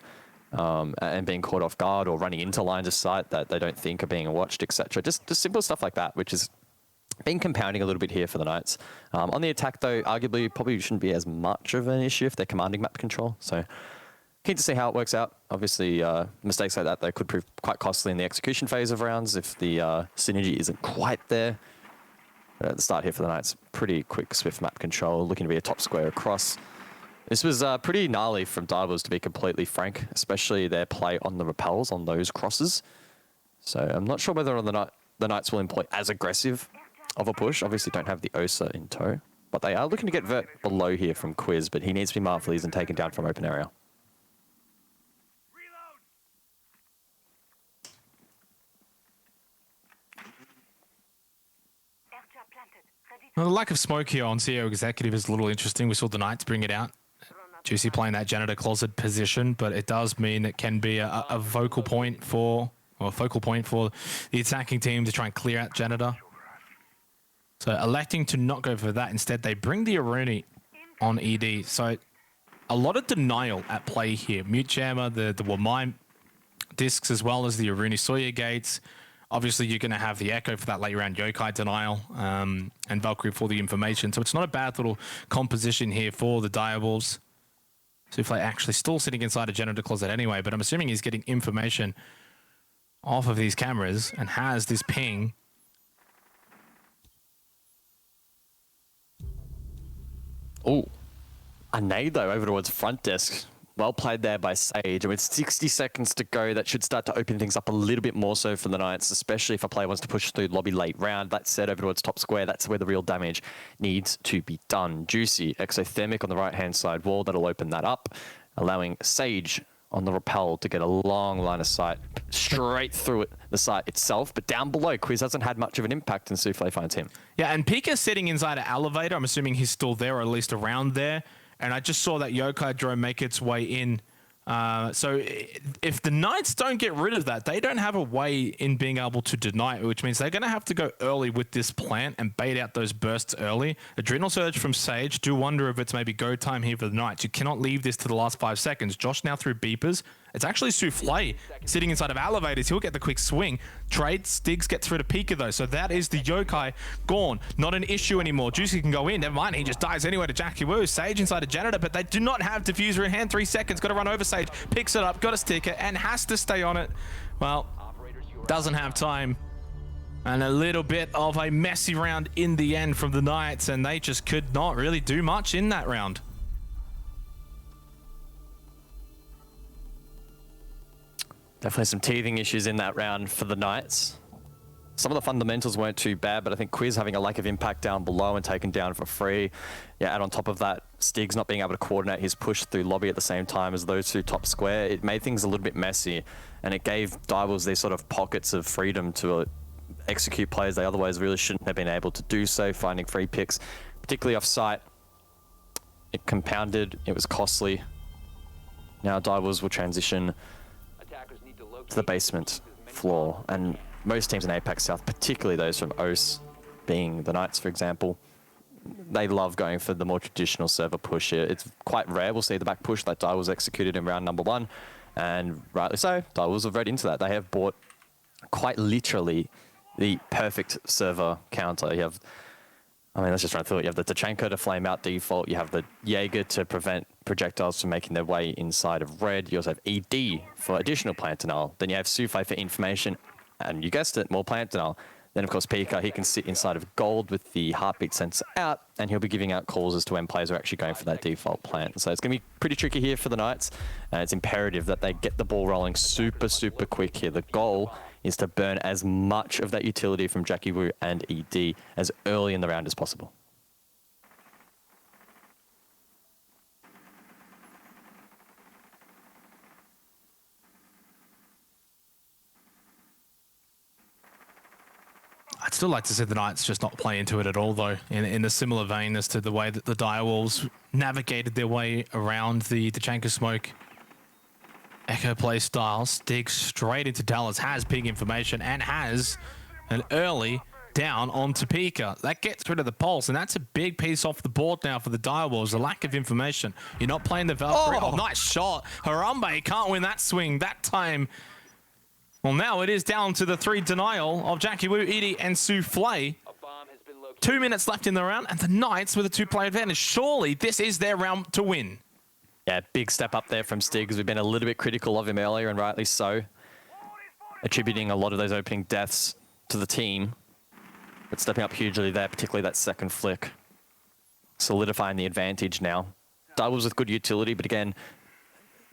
and being caught off guard or running into lines of sight that they don't think are being watched, etc. Just simple stuff like that, which has been compounding a little bit here for the Knights. On the attack, though, arguably probably shouldn't be as much of an issue if they're commanding map control. So keen to see how it works out. Obviously, mistakes like that, they could prove quite costly in the execution phase of rounds if the synergy isn't quite there. But at the start here for the Knights, pretty quick, swift map control, looking to be a top square across. This was pretty gnarly from Divers, to be completely frank, especially their play on the repels on those crosses. So I'm not sure whether or not the Knights will employ as aggressive of a push. Obviously don't have the Osa in tow, but they are looking to get Vert below here from Quiz, but he needs to be mindful he isn't taken down from open area. Well, the lack of smoke here on CEO Executive is a little interesting. We saw the Knights bring it out. Juicy playing that janitor closet position, but it does mean it can be a focal point for the attacking team to try and clear out janitor. So electing to not go for that, instead they bring the Aruni on ED. So a lot of denial at play here. Mute Jammer, the Wamai discs, as well as the Aruni Sawyer gates. Obviously, you're going to have the Echo for that late round Yokai denial, and Valkyrie for the information. So it's not a bad little composition here for the Direwolves. Souffle actually still sitting inside a janitor closet anyway, but I'm assuming he's getting information off of these cameras and has this ping. Oh, a nade though over towards front desk. Well played there by Sage. And with 60 seconds to go, that should start to open things up a little bit more so for the Knights, especially if a player wants to push through lobby late round. That said, over towards top square, that's where the real damage needs to be done. Juicy, exothermic on the right-hand side wall, that'll open that up, allowing Sage on the rappel to get a long line of sight straight through the site itself. But down below, Quiz hasn't had much of an impact, and Souffle finds him. Yeah, and Pika's sitting inside an elevator. I'm assuming he's still there, or at least around there. And I just saw that Yokai drone make its way in. So if the Knights don't get rid of that, they don't have a way in being able to deny it, which means they're going to have to go early with this plant and bait out those bursts early. Adrenal Surge from Sage. Do wonder if it's maybe go time here for the Knights. You cannot leave this to the last 5 seconds. Josh now through beepers. It's actually Souffle sitting inside of elevators. He'll get the quick swing. Trade Stiggs get through to Pika though. So that is the Yokai gone. Not an issue anymore. Juicy can go in. Never mind. He just dies anyway to Jackie Wu. Sage inside a janitor, but they do not have diffuser in hand. 3 seconds. Got to run over Sage. Picks it up. Got a sticker and has to stay on it. Well, doesn't have time. And a little bit of a messy round in the end from the Knights, and they just could not really do much in that round. Definitely some teething issues in that round for the Knights. Some of the fundamentals weren't too bad, but I think Quiz having a lack of impact down below and taken down for free. Yeah, and on top of that, Stiggs not being able to coordinate his push through lobby at the same time as those two top square, it made things a little bit messy, and it gave Direwolves these sort of pockets of freedom to execute plays they otherwise really shouldn't have been able to do so, finding free picks, particularly off site. It compounded, it was costly. Now Direwolves will transition to the basement floor, and most teams in APAC South, particularly those from OS, being the Knights for example, they love going for the more traditional server push here. It's quite rare we'll see the back push like Direwolves executed in round number 1, and rightly so, Direwolves have read into that. They have bought quite literally the perfect server counter. You have, I mean, let's just run through it. You have the Tachanka to flame out default. You have the Jaeger to prevent projectiles from making their way inside of red. You also have ED for additional plant denial. Then you have Souffle for information, and you guessed it, more plant denial. Then, of course, Pika, he can sit inside of gold with the heartbeat sensor out, and he'll be giving out calls as to when players are actually going for that default plant. So it's going to be pretty tricky here for the Knights, and it's imperative that they get the ball rolling super, super quick here. The goal is to burn as much of that utility from Jackie Wu and ED as early in the round as possible. I'd still like to see the Knights just not play into it at all, though, in a similar vein as to the way that the Direwolves navigated their way around the Tachanka smoke. Echo play style, Stiggs straight into Dallas, has big information and has an early down onto Pika. That gets rid of the pulse, and that's a big piece off the board now for the Direwolves. The lack of information. You're not playing the Valkyrie. Oh, nice shot. Harambe can't win that swing that time. Well, now it is down to the 3 denial of Jackie Wu, Edie, and Souffle. 2 minutes left in the round, and the Knights with a 2-player advantage. Surely this is their round to win. Yeah, big step up there from Stiggs. We've been a little bit critical of him earlier, and rightly so, attributing a lot of those opening deaths to the team. But stepping up hugely there, particularly that second flick, solidifying the advantage now. Direwolves with good utility, but again,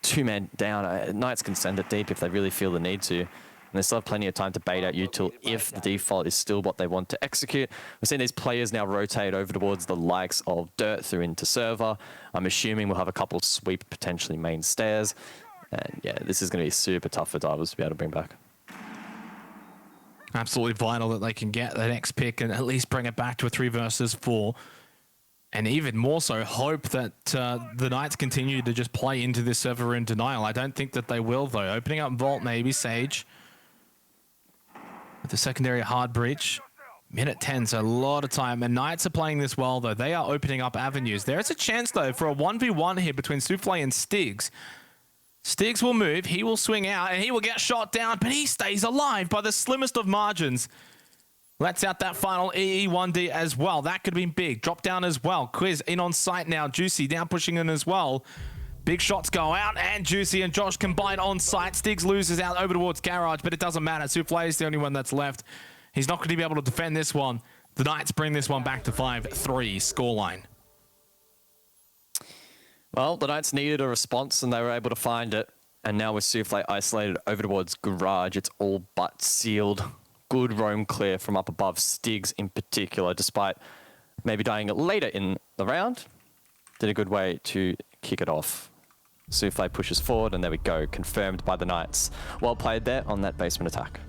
2 men down. Knights can send it deep if they really feel the need to. And they still have plenty of time to bait out util if the default is still what they want to execute. We're seeing these players now rotate over towards the likes of Dirt through into server. I'm assuming we'll have a couple sweep, potentially main stairs. And yeah, this is going to be super tough for Divers to be able to bring back. Absolutely vital that they can get the next pick and at least bring it back to a 3 versus 4. And even more so, hope that the Knights continue to just play into this server room denial. I don't think that they will, though. Opening up Vault, maybe. Sage. With the secondary hard breach. Minute 10, so a lot of time. And Knights are playing this well, though. They are opening up avenues. There is a chance, though, for a 1v1 here between Souffle and Stigs. Stigs will move. He will swing out, and he will get shot down, but he stays alive by the slimmest of margins. Lets out that final EE1D as well. That could have been big. Drop down as well. Quiz in on site now. Juicy down pushing in as well. Big shots go out, and Juicy and Josh combine on site. Stigs loses out over towards Garage, but it doesn't matter. Souffle is the only one that's left. He's not going to be able to defend this one. The Knights bring this one back to 5-3 scoreline. Well, the Knights needed a response, and they were able to find it. And now with Souffle isolated over towards Garage, it's all but sealed. Good roam clear from up above. Stigs in particular, despite maybe dying later in the round, did a good way to kick it off. Souffle pushes forward, and there we go. Confirmed by the Knights. Well played there on that basement attack.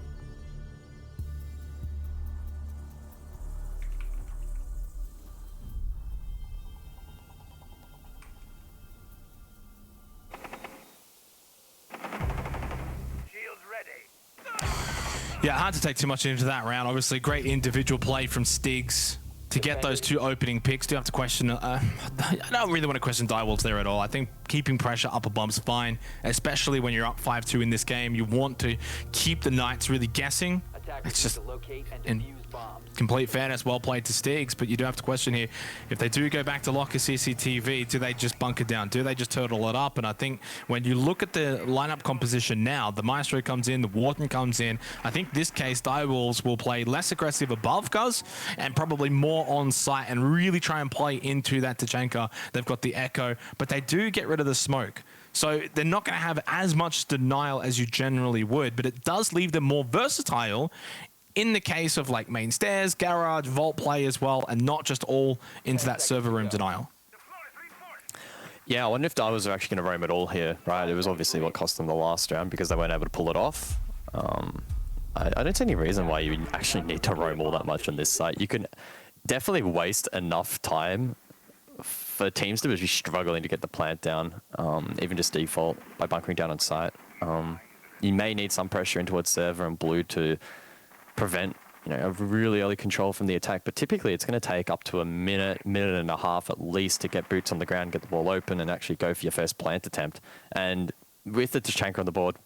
Yeah, hard to take too much into that round. Obviously, great individual play from Stigs to get those 2 opening picks. Do have to question... I don't really want to question Direwolves there at all. I think keeping pressure up above is fine, especially when you're up 5-2 in this game. You want to keep the Knights really guessing. It's just... in complete fairness, well played to Stigs, but you do have to question here, if they do go back to lock a CCTV, do they just bunker down? Do they just turtle it up? And I think when you look at the lineup composition now, the Maestro comes in, the Warden comes in. I think this case, Direwolves will play less aggressive above Guz and probably more on site and really try and play into that Tachanka. They've got the Echo, but they do get rid of the smoke. So they're not going to have as much denial as you generally would, but it does leave them more versatile in the case of like main stairs, garage, vault play as well, and not just all into that server room denial. Yeah, I wonder if Divers are actually going to roam at all here, right? It was obviously what cost them the last round because they weren't able to pull it off. I don't see any reason why you actually need to roam all that much on this site. You can definitely waste enough time for teams to be struggling to get the plant down, even just default by bunkering down on site. You may need some pressure in towards server and blue to prevent, you know, a really early control from the attack, but typically it's going to take up to a minute and a half at least to get boots on the ground, get the ball open, and actually go for your first plant attempt. And with the Tachanka on the board,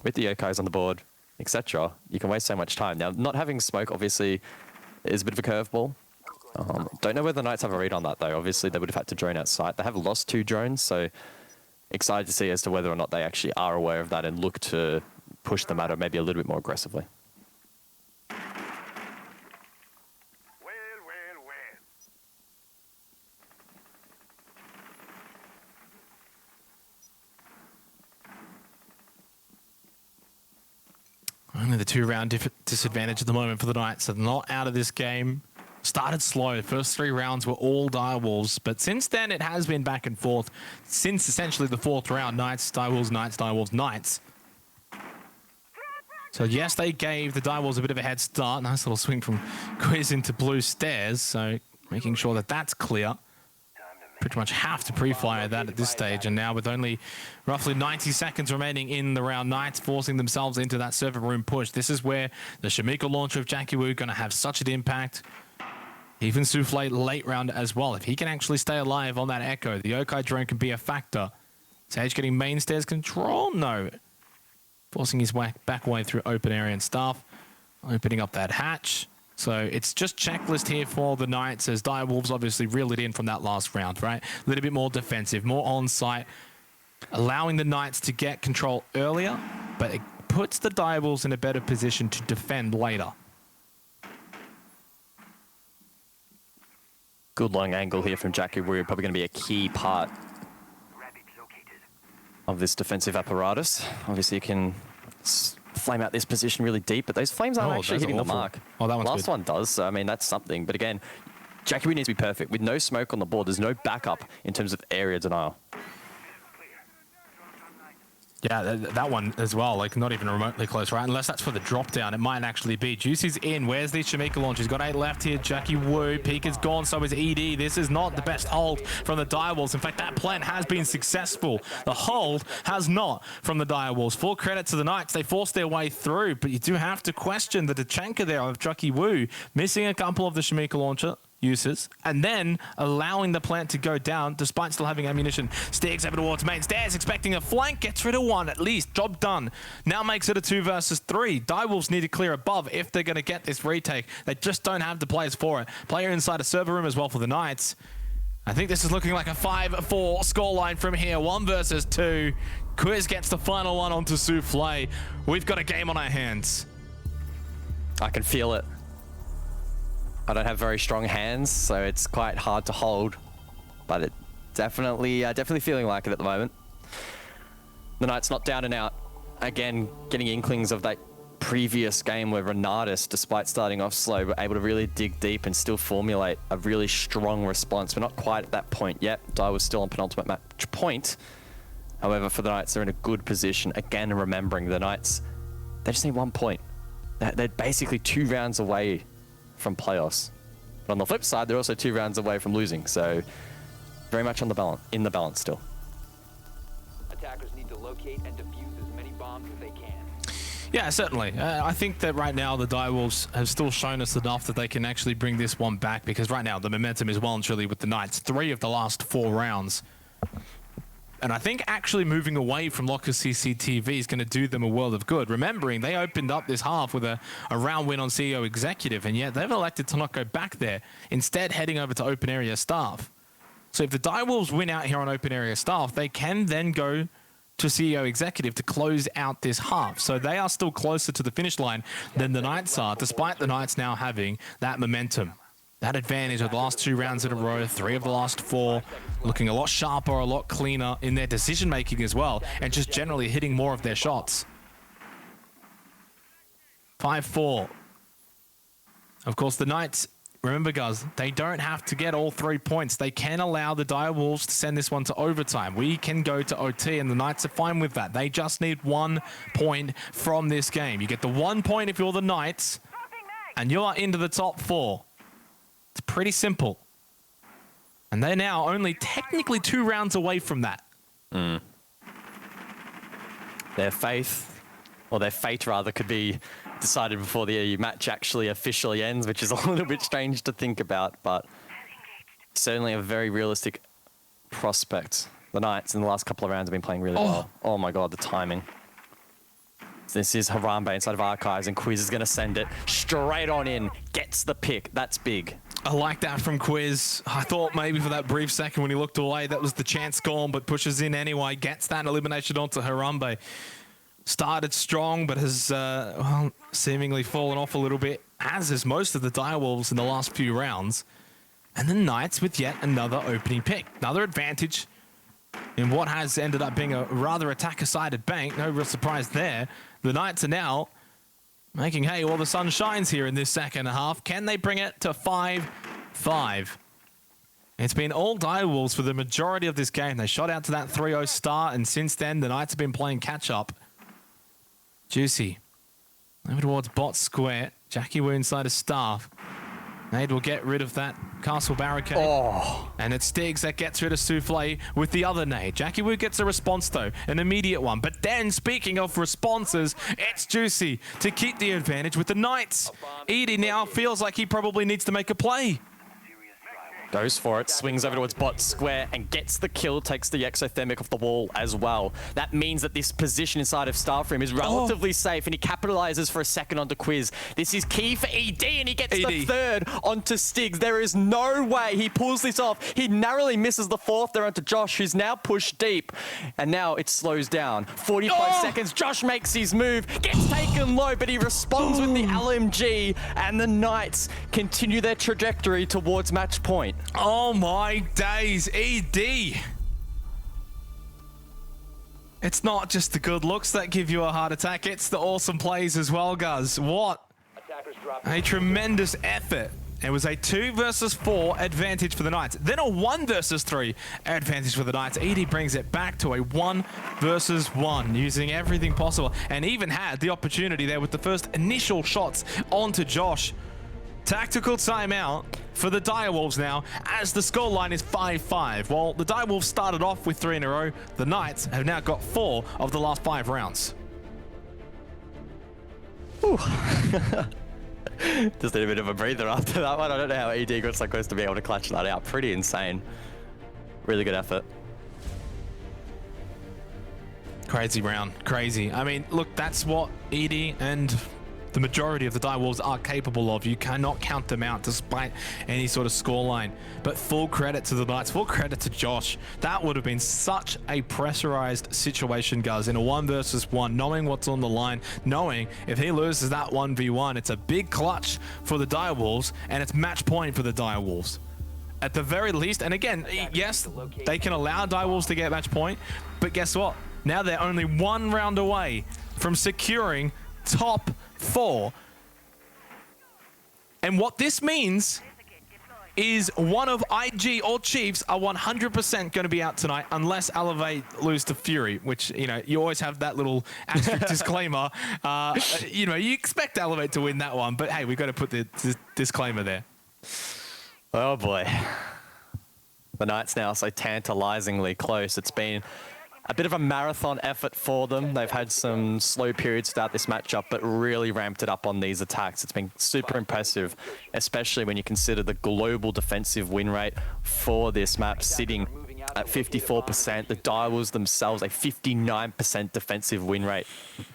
with the Yokais on the board, etc., you can waste so much time. Now, not having smoke obviously is a bit of a curveball. Don't know whether the Knights have a read on that though. Obviously, they would have had to drone outside. They have lost 2 drones, so excited to see as to whether or not they actually are aware of that and look to push the matter maybe a little bit more aggressively. Only the 2-round disadvantage at the moment for the Knights. They're not out of this game. Started slow. The first 3 rounds were all Direwolves, but since then it has been back and forth. Since essentially the 4th round, Knights, Direwolves, Knights, Direwolves, Knights. So yes, they gave the Direwolves a bit of a head start. Nice little swing from Quiz into blue stairs, so making sure that that's clear. Pretty much have to pre-fire that at this stage, and now with only roughly 90 seconds remaining in the round, Knights forcing themselves into that server room push. This is where the Shamika launcher of Jackie Wu going to have such an impact. Even Souffle late round as well. If he can actually stay alive on that Echo, the Yokai drone can be a factor. Sage getting main stairs control? No. Forcing his back way through open area and stuff. Opening up that hatch. So it's just checklist here for the Knights as Direwolves obviously reeled it in from that last round, right? A little bit more defensive, more on-site, allowing the Knights to get control earlier, but it puts the Direwolves in a better position to defend later. Good long angle here from Jackie Wu, probably going to be a key part of this defensive apparatus. Obviously, you can flame out this position really deep, but those flames aren't actually hitting the mark. Oh, that one's Last good. one does, so I mean, that's something. But again, Jackie Wu needs to be perfect. With no smoke on the board, there's no backup in terms of area denial. Yeah, that one as well, like not even remotely close, right? Unless that's for the drop down, it might actually be. Juicy's in. Where's the Shamika launch? He's got 8 left here. Jackie Wu. Peak is gone, so is ED. This is not the best hold from the Direwolves. In fact, that plan has been successful. The hold has not from the Direwolves. Full credit to the Knights. They forced their way through, but you do have to question the Tachanka there of Jackie Wu missing a couple of the Shamika launcher uses, and then allowing the plant to go down despite still having ammunition. Stegs over towards main stairs, expecting a flank, gets rid of 1 at least. Job done. Now makes it a 2 versus 3. Direwolves need to clear above if they're going to get this retake. They just don't have the players for it. Player inside a server room as well for the Knights. I think this is looking like a 5-4 scoreline from here. 1 versus 2. Quiz gets the final one onto Souffle. We've got a game on our hands. I can feel it. I don't have very strong hands, so it's quite hard to hold, but it definitely feeling like it at the moment. The Knights not down and out. Again, getting inklings of that previous game where Renatus, despite starting off slow, were able to really dig deep and still formulate a really strong response. We're not quite at that point yet. Dai was still on penultimate match point. However, for the Knights, they're in a good position. Again, remembering the Knights, they just need 1 point. They're basically 2 rounds away from playoffs. But on the flip side, they're also 2 rounds away from losing, so very much on the balance, in the balance still. Attackers need to locate and defuse as many bombs as they can. Yeah, certainly. I think that right now the Direwolves have still shown us enough that they can actually bring this one back, because right now the momentum is well and truly with the Knights. 3 of the last 4 rounds. And I think actually moving away from Locker CCTV is going to do them a world of good. Remembering they opened up this half with a round win on CEO Executive, and yet they've elected to not go back there, instead heading over to Open Area Staff. So if the Direwolves win out here on Open Area Staff, they can then go to CEO Executive to close out this half. So they are still closer to the finish line than the Knights are, despite the Knights now having that momentum. That advantage of the last 2 rounds in a row, 3 of the last 4, looking a lot sharper, a lot cleaner in their decision-making as well, and just generally hitting more of their shots. 5-4. Of course, the Knights, remember guys, they don't have to get all 3 points. They can allow the Direwolves to send this one to overtime. We can go to OT, and the Knights are fine with that. They just need 1 point from this game. You get the 1 point if you're the Knights, and you are into the top 4. It's pretty simple. And they're now only technically 2 rounds away from that. Their faith, or their fate rather, could be decided before the match actually officially ends, which is a little bit strange to think about, but certainly a very realistic prospect. The Knights in the last couple of rounds have been playing really well. Oh my god, the timing. This is Harambe inside of Archives, and Quiz is going to send it straight on in. Gets the pick. That's big. I like that from Quiz. I thought maybe for that brief second when he looked away, that was the chance gone, but pushes in anyway. Gets that elimination onto Harambe. Started strong, but has well, seemingly fallen off a little bit, as is most of the Direwolves in the last few rounds. And the Knights with yet another opening pick. Another advantage in what has ended up being a rather attacker-sided bank. No real surprise there. The Knights are now making hay while the sun shines here in this second half. Can they bring it to 5-5? It's been all Direwolves for the majority of this game. They shot out to that 3-0 start, and since then, the Knights have been playing catch-up. Juicy. Over towards bot square. Jackie Wu inside of Staff. Nade will get rid of that castle barricade. And it's Stiggs that gets rid of Souffle with the other nade. Jackie Wu gets a response though, an immediate one. But then, speaking of responses, it's Juicy to keep the advantage with the Knights. Edie now feels like he probably needs to make a play. Goes for it, swings over towards bot square and gets the kill, takes the exothermic off the wall as well. That means that this position inside of Starframe is relatively safe, and he capitalizes for a second onto Quiz. This is key for ED, and he gets the 3rd onto Stiggs. There is no way he pulls this off. He narrowly misses the 4th there onto Josh, who's now pushed deep. And now it slows down. 45 seconds, Josh makes his move, gets taken low, but he responds with the LMG, and the Knights continue their trajectory towards match point. Oh my days, ED. It's not just the good looks that give you a heart attack, it's the awesome plays as well, guys. What a tremendous effort It was a 2 versus 4 advantage for the Knights. Then a 1 versus 3 advantage for the Knights. ED brings it back to a 1 versus 1, using everything possible, and even had the opportunity there with the first initial shots onto Josh. Tactical timeout for the Direwolves now, as the scoreline is 5-5. While the Direwolves started off with 3 in a row, the Knights have now got 4 of the last 5 rounds. Just need a bit of a breather after that one. I don't know how ED got so close to be able to clutch that out. Pretty insane. Really good effort. Crazy round, crazy. I mean, look, that's what ED and the majority of the Direwolves are capable of. You cannot count them out despite any sort of scoreline. But full credit to the Knights, full credit to Josh. That would have been such a pressurized situation, guys, in a 1 versus 1, knowing what's on the line, knowing if he loses that 1v1, it's a big clutch for the Direwolves, and it's match point for the Direwolves. At the very least, and again, yes, they can allow Direwolves to get match point, but guess what? Now they're only 1 round away from securing top 4. And what this means is one of IG or Chiefs are 100% going to be out tonight unless Elevate lose to Fury, which, you know, you always have that little asterisk disclaimer. You know, you expect Elevate to win that one, but hey, we've got to put the disclaimer there. Oh boy. The Knights now so tantalizingly close. It's been a bit of a marathon effort for them. They've had some slow periods throughout this matchup, but really ramped it up on these attacks. It's been super impressive, especially when you consider the global defensive win rate for this map sitting at 54%. The Direwolves themselves, a 59% defensive win rate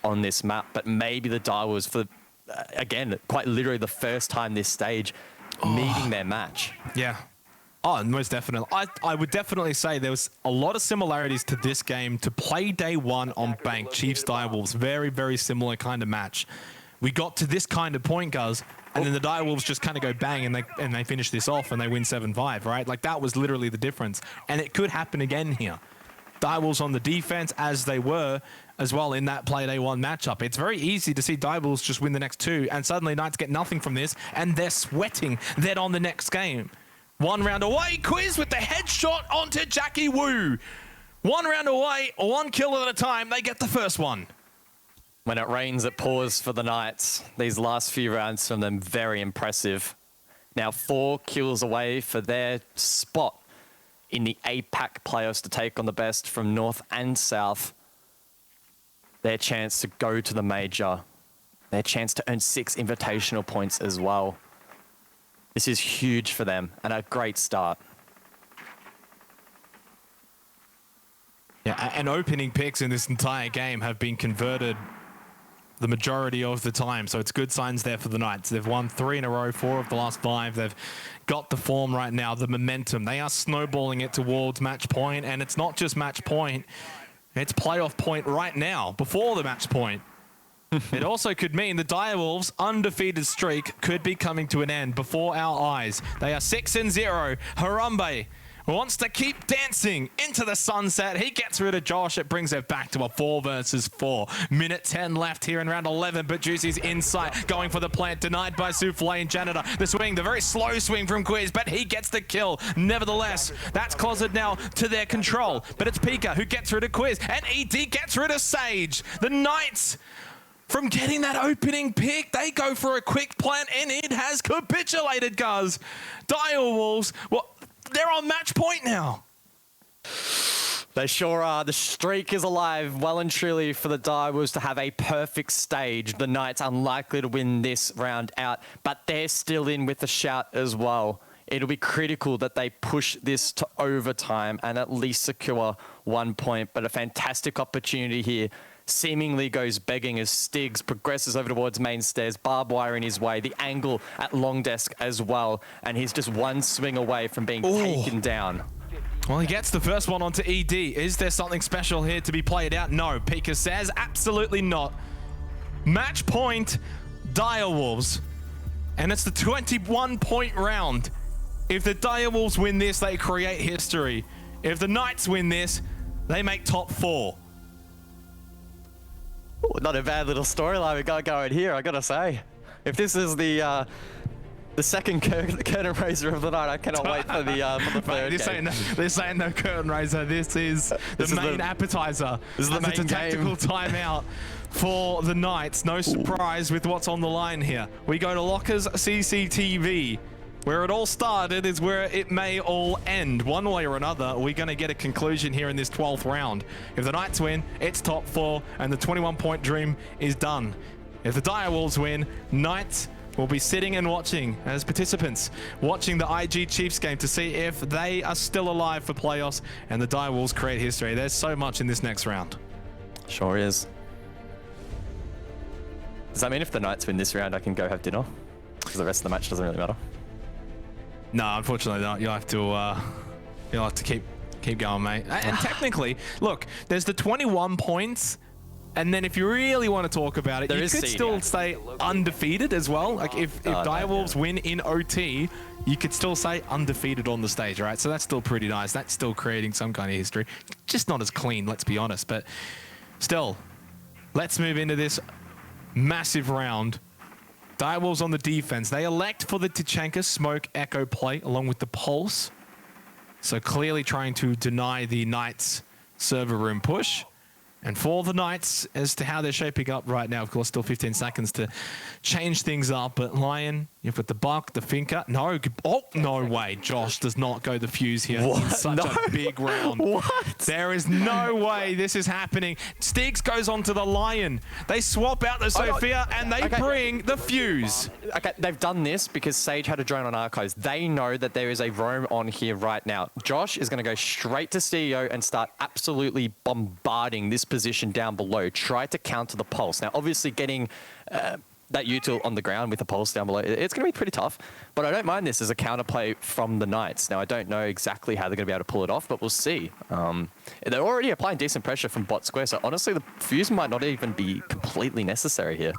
on this map. But maybe the Direwolves, for, again, quite literally the first time this stage, meeting their match. Yeah. Oh, most definitely. I would definitely say there was a lot of similarities to this game to Playday 1 on Bank, Chiefs Direwolves. Very, very similar kind of match. We got to this kind of point, guys, and then the Direwolves just kind of go bang and they finish this off and they win 7-5, right? Like, that was literally the difference. And it could happen again here. Direwolves on the defense, as they were as well in that Playday 1 matchup. It's very easy to see Direwolves just win the next 2, and suddenly Knights get nothing from this, and they're sweating then on the next game. 1 round away, Quiz with the headshot onto Jackie Wu. 1 round away, 1 kill at a time, they get the first one. When it rains, it pours for the Knights. These last few rounds from them, very impressive. Now 4 kills away for their spot in the APAC playoffs to take on the best from North and South. Their chance to go to the major. Their chance to earn 6 invitational points as well. This is huge for them and a great start. Yeah, and opening picks in this entire game have been converted the majority of the time, so it's good signs there for the Knights. They've won 3 in a row, 4 of the last 5. They've got the form right now, the momentum. They are snowballing it towards match point, and it's not just match point, it's playoff point right now, before the match point. It also could mean the Direwolves' undefeated streak could be coming to an end before our eyes. They are 6-0. Harambe wants to keep dancing into the sunset. He gets rid of Josh. It brings it back to a 4 versus 4. Minute 10 left here in round 11, but Juicy's inside, going for the plant, denied by Souffle and Janitor. The swing, the very slow swing from Quiz, but he gets the kill. Nevertheless, that's closet now to their control, but it's Pika who gets rid of Quiz, and ED gets rid of Sage. The Knights, from getting that opening pick, they go for a quick plant, and it has capitulated, guys. Direwolves, well, they're on match point now. They sure are. The streak is alive, well and truly, for the Direwolves to have a perfect stage. The Knights unlikely to win this round out, but they're still in with a shout as well. It'll be critical that they push this to overtime and at least secure 1 point, but a fantastic opportunity here seemingly goes begging as Stiggs progresses over towards main stairs, barbed wire in his way, the angle at long desk as well, and he's just 1 swing away from being taken down. Well, he gets the first one onto ED. Is there something special here to be played out? No, Pika says absolutely not. Match point, Direwolves, and it's the 21-point round. If the Direwolves win this, they create history. If the Knights win this, they make top 4. Ooh, not a bad little storyline we got going here, I gotta say. If this is the The second curtain raiser of the night. I cannot wait for the third game. This ain't no curtain raiser. This is the main appetizer. This is the As a main tactical timeout for the Knights. No surprise with what's on the line here. We go to Lockers CCTV. Where it all started is where it may all end. One way or another, we're going to get a conclusion here in this 12th round. If the Knights win, it's top 4, and the 21-point dream is done. If the Direwolves win, Knights will be sitting and watching as participants, watching the IG Chiefs game to see if they are still alive for playoffs, and the Direwolves create history. There's so much in this next round. Sure is. Does that mean if the Knights win this round, I can go have dinner? Because the rest of the match doesn't really matter. No, unfortunately not. You'll have to keep going, mate. And technically, look, there's the 21 points, and then if you really want to talk about it, you could still stay undefeated as well. Like if Direwolves win in OT, you could still say undefeated on the stage, right? So that's still pretty nice. That's still creating some kind of history. Just not as clean, let's be honest. But still, let's move into this massive round. Direwolves on the defense. They elect for the Tachanka smoke echo play along with the pulse. So clearly trying to deny the Knights server room push. And for the Knights, as to how they're shaping up right now, of course, still 15 seconds to change things up. But Lion, you've got the Buck, the Finker. No, oh, no way. Josh does not go the fuse here. What? In such a big round. What? There is no way this is happening. Stiggs goes on to the Lion. They swap out the Sophia and they bring the fuse. Okay, they've done this because Sage had a drone on Archives. They know that there is a roam on here right now. Josh is going to go straight to CEO and start absolutely bombarding this position down below. Try to counter the pulse. Now, obviously getting that util on the ground with the pulse down below, it's going to be pretty tough, but I don't mind this as a counterplay from the Knights. Now, I don't know exactly how they're going to be able to pull it off, but we'll see. They're already applying decent pressure from bot square, so honestly, the fuse might not even be completely necessary here.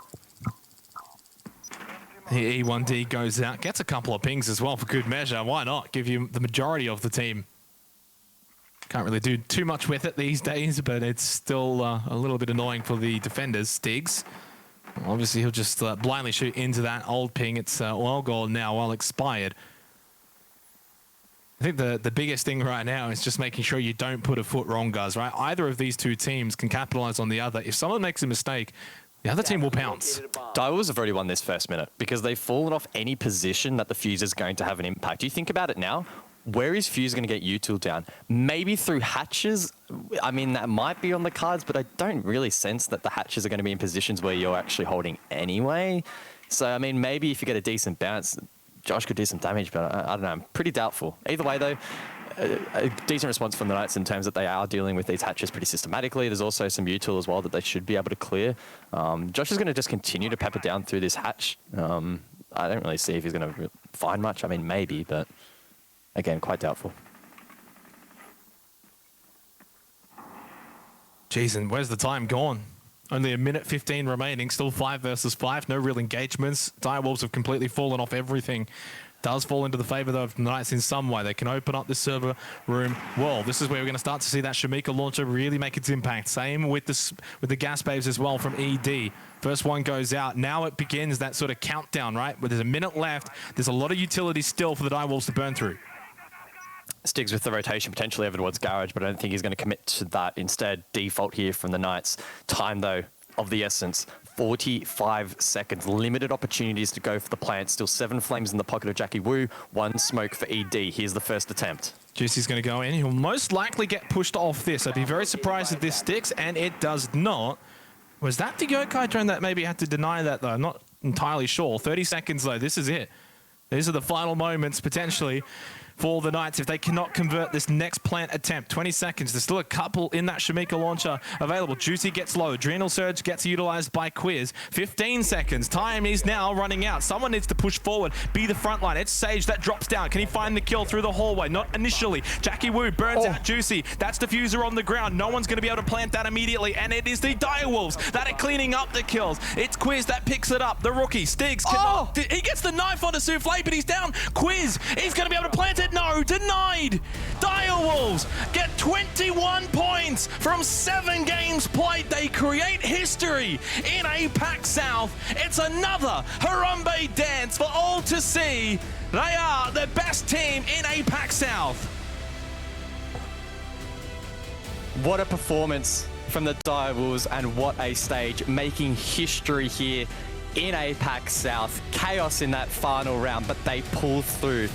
The E1D goes out, gets a couple of pings as well for good measure. Why not? Give you the majority of the team. Can't really do too much with it these days, but it's still a little bit annoying for the defenders. Stiggs, obviously he'll just blindly shoot into that old ping. It's well gone now, well expired. I think the biggest thing right now is just making sure you don't put a foot wrong, guys, right? Either of these two teams can capitalize on the other. If someone makes a mistake, the other team will pounce. Direwolves have already won this first minute because they've fallen off any position that the fuse is going to have an impact. You think about it now, where is Fuse going to get util down? Maybe through hatches? I mean, that might be on the cards, but I don't really sense that the hatches are going to be in positions where you're actually holding anyway. So, I mean, maybe if you get a decent bounce, Josh could do some damage, but I don't know. I'm pretty doubtful. Either way, though, a decent response from the Knights in terms that they are dealing with these hatches pretty systematically. There's also some util as well that they should be able to clear. Josh is going to just continue to pepper down through this hatch. I don't really see if he's going to find much. I mean, maybe, but again, quite doubtful. Jeez, and where's the time gone? Only a minute 15 remaining, still 5 versus 5, no real engagements. Direwolves have completely fallen off everything. Does fall into the favor though of the Knights in some way. They can open up this server room. Well, this is where we're going to start to see that Shamika launcher really make its impact. Same with the gas babes as well from ED. First one goes out. Now it begins that sort of countdown, right? Where there's a minute left. There's a lot of utility still for the Direwolves to burn through. Sticks with the rotation potentially over towards Garage, but I don't think he's going to commit to that. Instead, default here from the Knights. Time though of the essence. 45 seconds. Limited opportunities to go for the plant. Still 7 flames in the pocket of Jackie Wu. 1 smoke for ED. Here's the first attempt. Juicy's going to go in. He'll most likely get pushed off this. I'd be very surprised if this sticks, and it does not. Was that the Yokai drone that maybe had to deny that, though? I'm not entirely sure. 30 seconds, though. This is it. These are the final moments, potentially, for the Knights if they cannot convert this next plant attempt. 20 seconds. There's still a couple in that Shamika launcher available. Juicy gets low. Adrenal Surge gets utilized by Quiz. 15 seconds. Time is now running out. Someone needs to push forward, be the front line. It's Sage that drops down. Can he find the kill through the hallway? Not initially. Jackie Wu burns out Juicy. That's Diffuser on the ground. No one's going to be able to plant that immediately, and it is the Direwolves that are cleaning up the kills. It's Quiz that picks it up. The rookie, Stiggs, cannot. He gets the knife on the Souffle, but he's down. Quiz, he's going to be able to plant it. but no, denied. Direwolves get 21 points from 7 games played. They create history in APAC South. It's another Harambe dance for all to see. They are the best team in APAC South. What a performance from the Direwolves, and what a stage, making history here in APAC South. Chaos in that final round, but they pull through